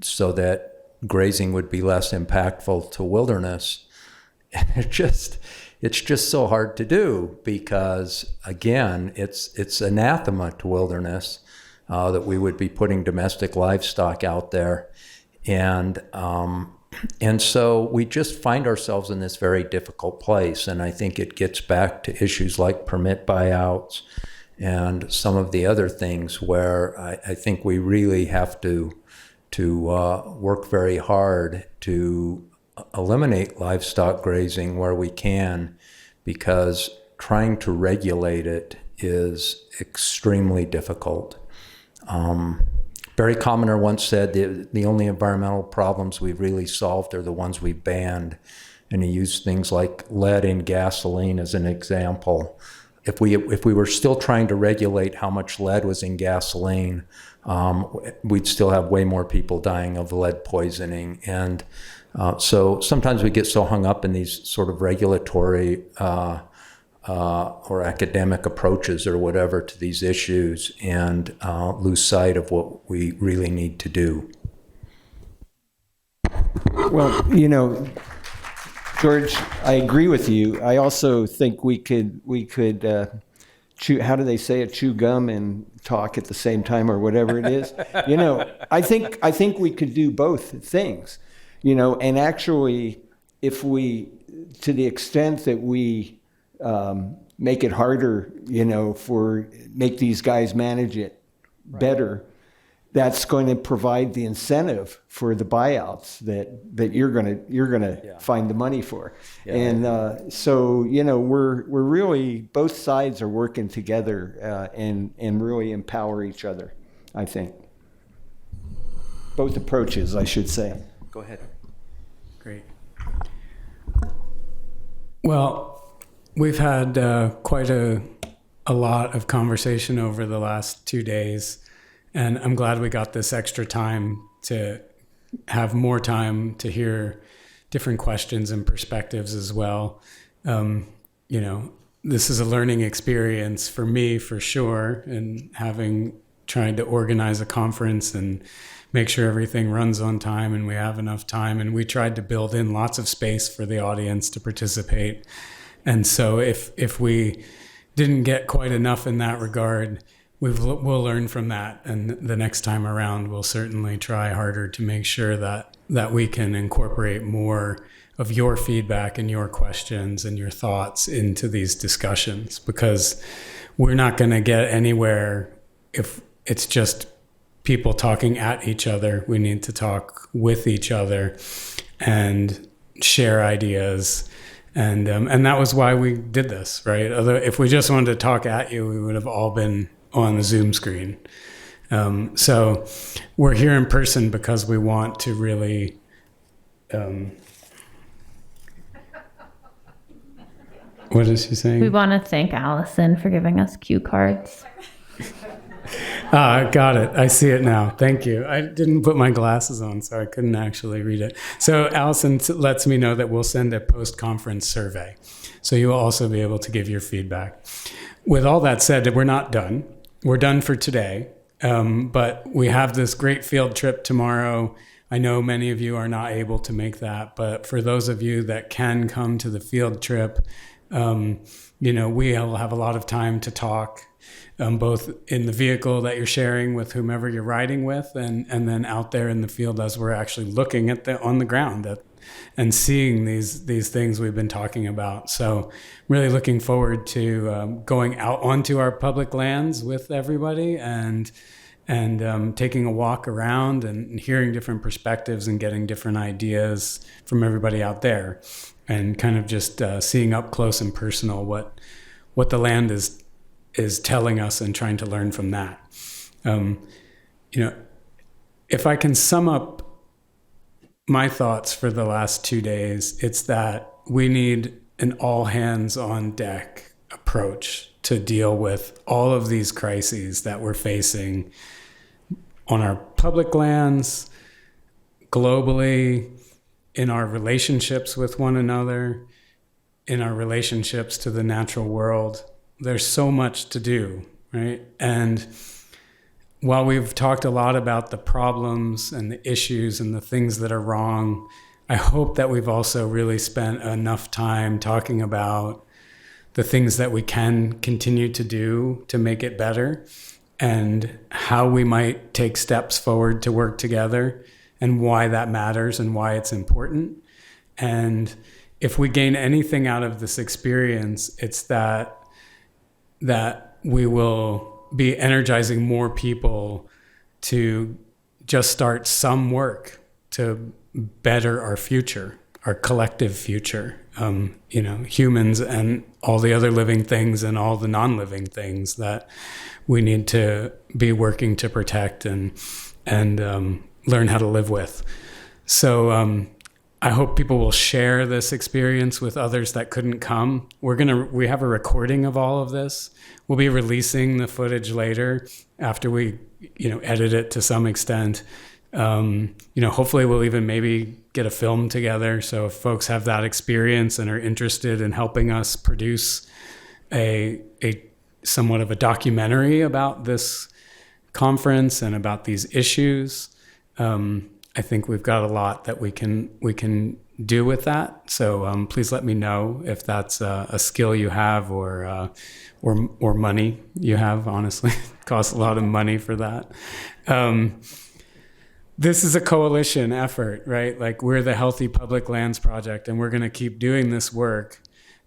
so that grazing would be less impactful to wilderness. It's just so hard to do because, again, it's anathema to wilderness that we would be putting domestic livestock out there. And so we just find ourselves in this very difficult place. And I think it gets back to issues like permit buyouts and some of the other things where I think we really have to work very hard to eliminate livestock grazing where we can, because trying to regulate it is extremely difficult. Barry Commoner once said the only environmental problems we've really solved are the ones we've banned, and he used things like lead in gasoline as an example. If we were still trying to regulate how much lead was in gasoline, we'd still have way more people dying of lead poisoning. And so sometimes we get so hung up in these sort of regulatory or academic approaches or whatever to these issues and lose sight of what we really need to do. Well, George, I agree with you. I also think we could chew, how do they say it, chew gum and talk at the same time or whatever it is. I think we could do both things, and actually if we, to the extent that we make it harder, make these guys manage it better, that's going to provide the incentive for the buyouts that you're gonna find the money for. Yeah. And so we're really, both sides are working together and really empower each other, I think. Both approaches, I should say. Go ahead. Great. Well, we've had quite a lot of conversation over the last 2 days, and I'm glad we got this extra time to have more time to hear different questions and perspectives as well. This is a learning experience for me for sure, and tried to organize a conference and make sure everything runs on time and we have enough time. And we tried to build in lots of space for the audience to participate. And so if we didn't get quite enough in that regard, we'll learn from that. And the next time around, we'll certainly try harder to make sure that we can incorporate more of your feedback and your questions and your thoughts into these discussions, because we're not going to get anywhere if it's just people talking at each other. We need to talk with each other and share ideas. And that was why we did this, right? If we just wanted to talk at you, we would have all been on the Zoom screen. So we're here in person because we want to really what is she saying? We want to thank Allison for giving us cue cards. Got it. I see it now. Thank you. I didn't put my glasses on, so I couldn't actually read it. So Allison lets me know that we'll send a post-conference survey. So you will also be able to give your feedback. With all that said, we're not done. We're done for today, but we have this great field trip tomorrow. I know many of you are not able to make that, but for those of you that can come to the field trip, we'll have a lot of time to talk, both in the vehicle that you're sharing with whomever you're riding with, and then out there in the field as we're actually looking on the ground and seeing these things we've been talking about. So really looking forward to going out onto our public lands with everybody and taking a walk around and hearing different perspectives and getting different ideas from everybody out there, and kind of just seeing up close and personal what the land is telling us and trying to learn from that. If I can sum up my thoughts for the last 2 days, it's that we need an all hands on deck approach to deal with all of these crises that we're facing on our public lands, globally, in our relationships with one another, in our relationships to the natural world. There's so much to do, right? And while we've talked a lot about the problems and the issues and the things that are wrong, I hope that we've also really spent enough time talking about the things that we can continue to do to make it better, and how we might take steps forward to work together, and why that matters and why it's important. And if we gain anything out of this experience, it's that we will be energizing more people to just start some work to better our future, our collective future, humans and all the other living things and all the non-living things that we need to be working to protect and learn how to live with. So I hope people will share this experience with others that couldn't come. We have a recording of all of this. We'll be releasing the footage later after we, edit it to some extent. Hopefully we'll even maybe get a film together. So if folks have that experience and are interested in helping us produce a somewhat of a documentary about this conference and about these issues, I think we've got a lot that we can do with that. So please let me know if that's a skill you have or money you have. Honestly, it costs a lot of money for that. This is a coalition effort, right? Like, we're the Healthy Public Lands Project, and we're going to keep doing this work.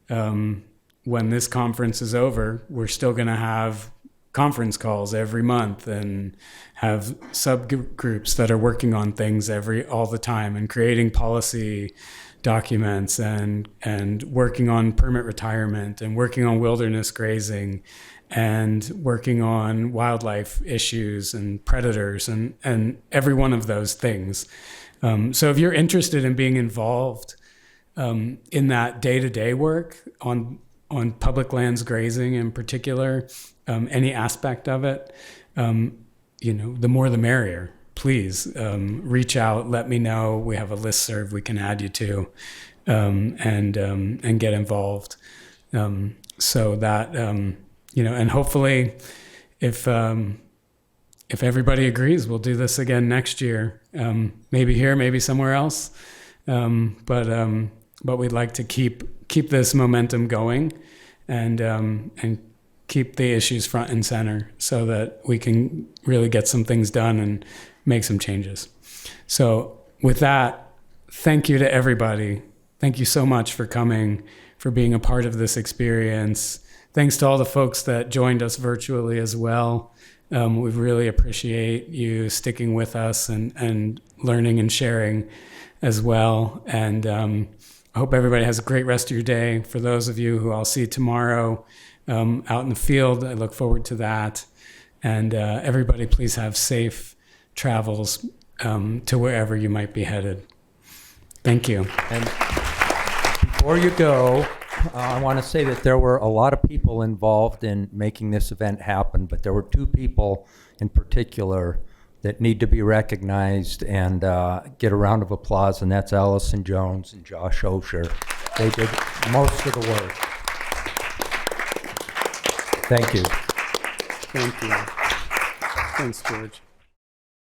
When this conference is over, we're still going to have conference calls every month and have subgroups that are working on things all the time, and creating policy documents and working on permit retirement and working on wilderness grazing and working on wildlife issues and predators and every one of those things. So if you're interested in being involved in that day-to-day work on public lands grazing in particular, any aspect of it, the more the merrier. Please reach out, let me know. We have a listserv we can add you to, and get involved. So that and hopefully, if everybody agrees, we'll do this again next year. Maybe here, maybe somewhere else. But we'd like to keep this momentum going, and keep the issues front and center so that we can really get some things done and make some changes. So with that, thank you to everybody. Thank you so much for coming, for being a part of this experience. Thanks to all the folks that joined us virtually as well. We really appreciate you sticking with us and learning and sharing as well. And I hope everybody has a great rest of your day. For those of you who I'll see tomorrow out in the field, I look forward to that. And everybody, please have safe travels to wherever you might be headed. Thank you. And before you go, I want to say that there were a lot of people involved in making this event happen, but there were two people in particular that need to be recognized and get a round of applause, and that's Allison Jones and Josh Osher. They did most of the work. Thank you. Thank you. Thanks, George.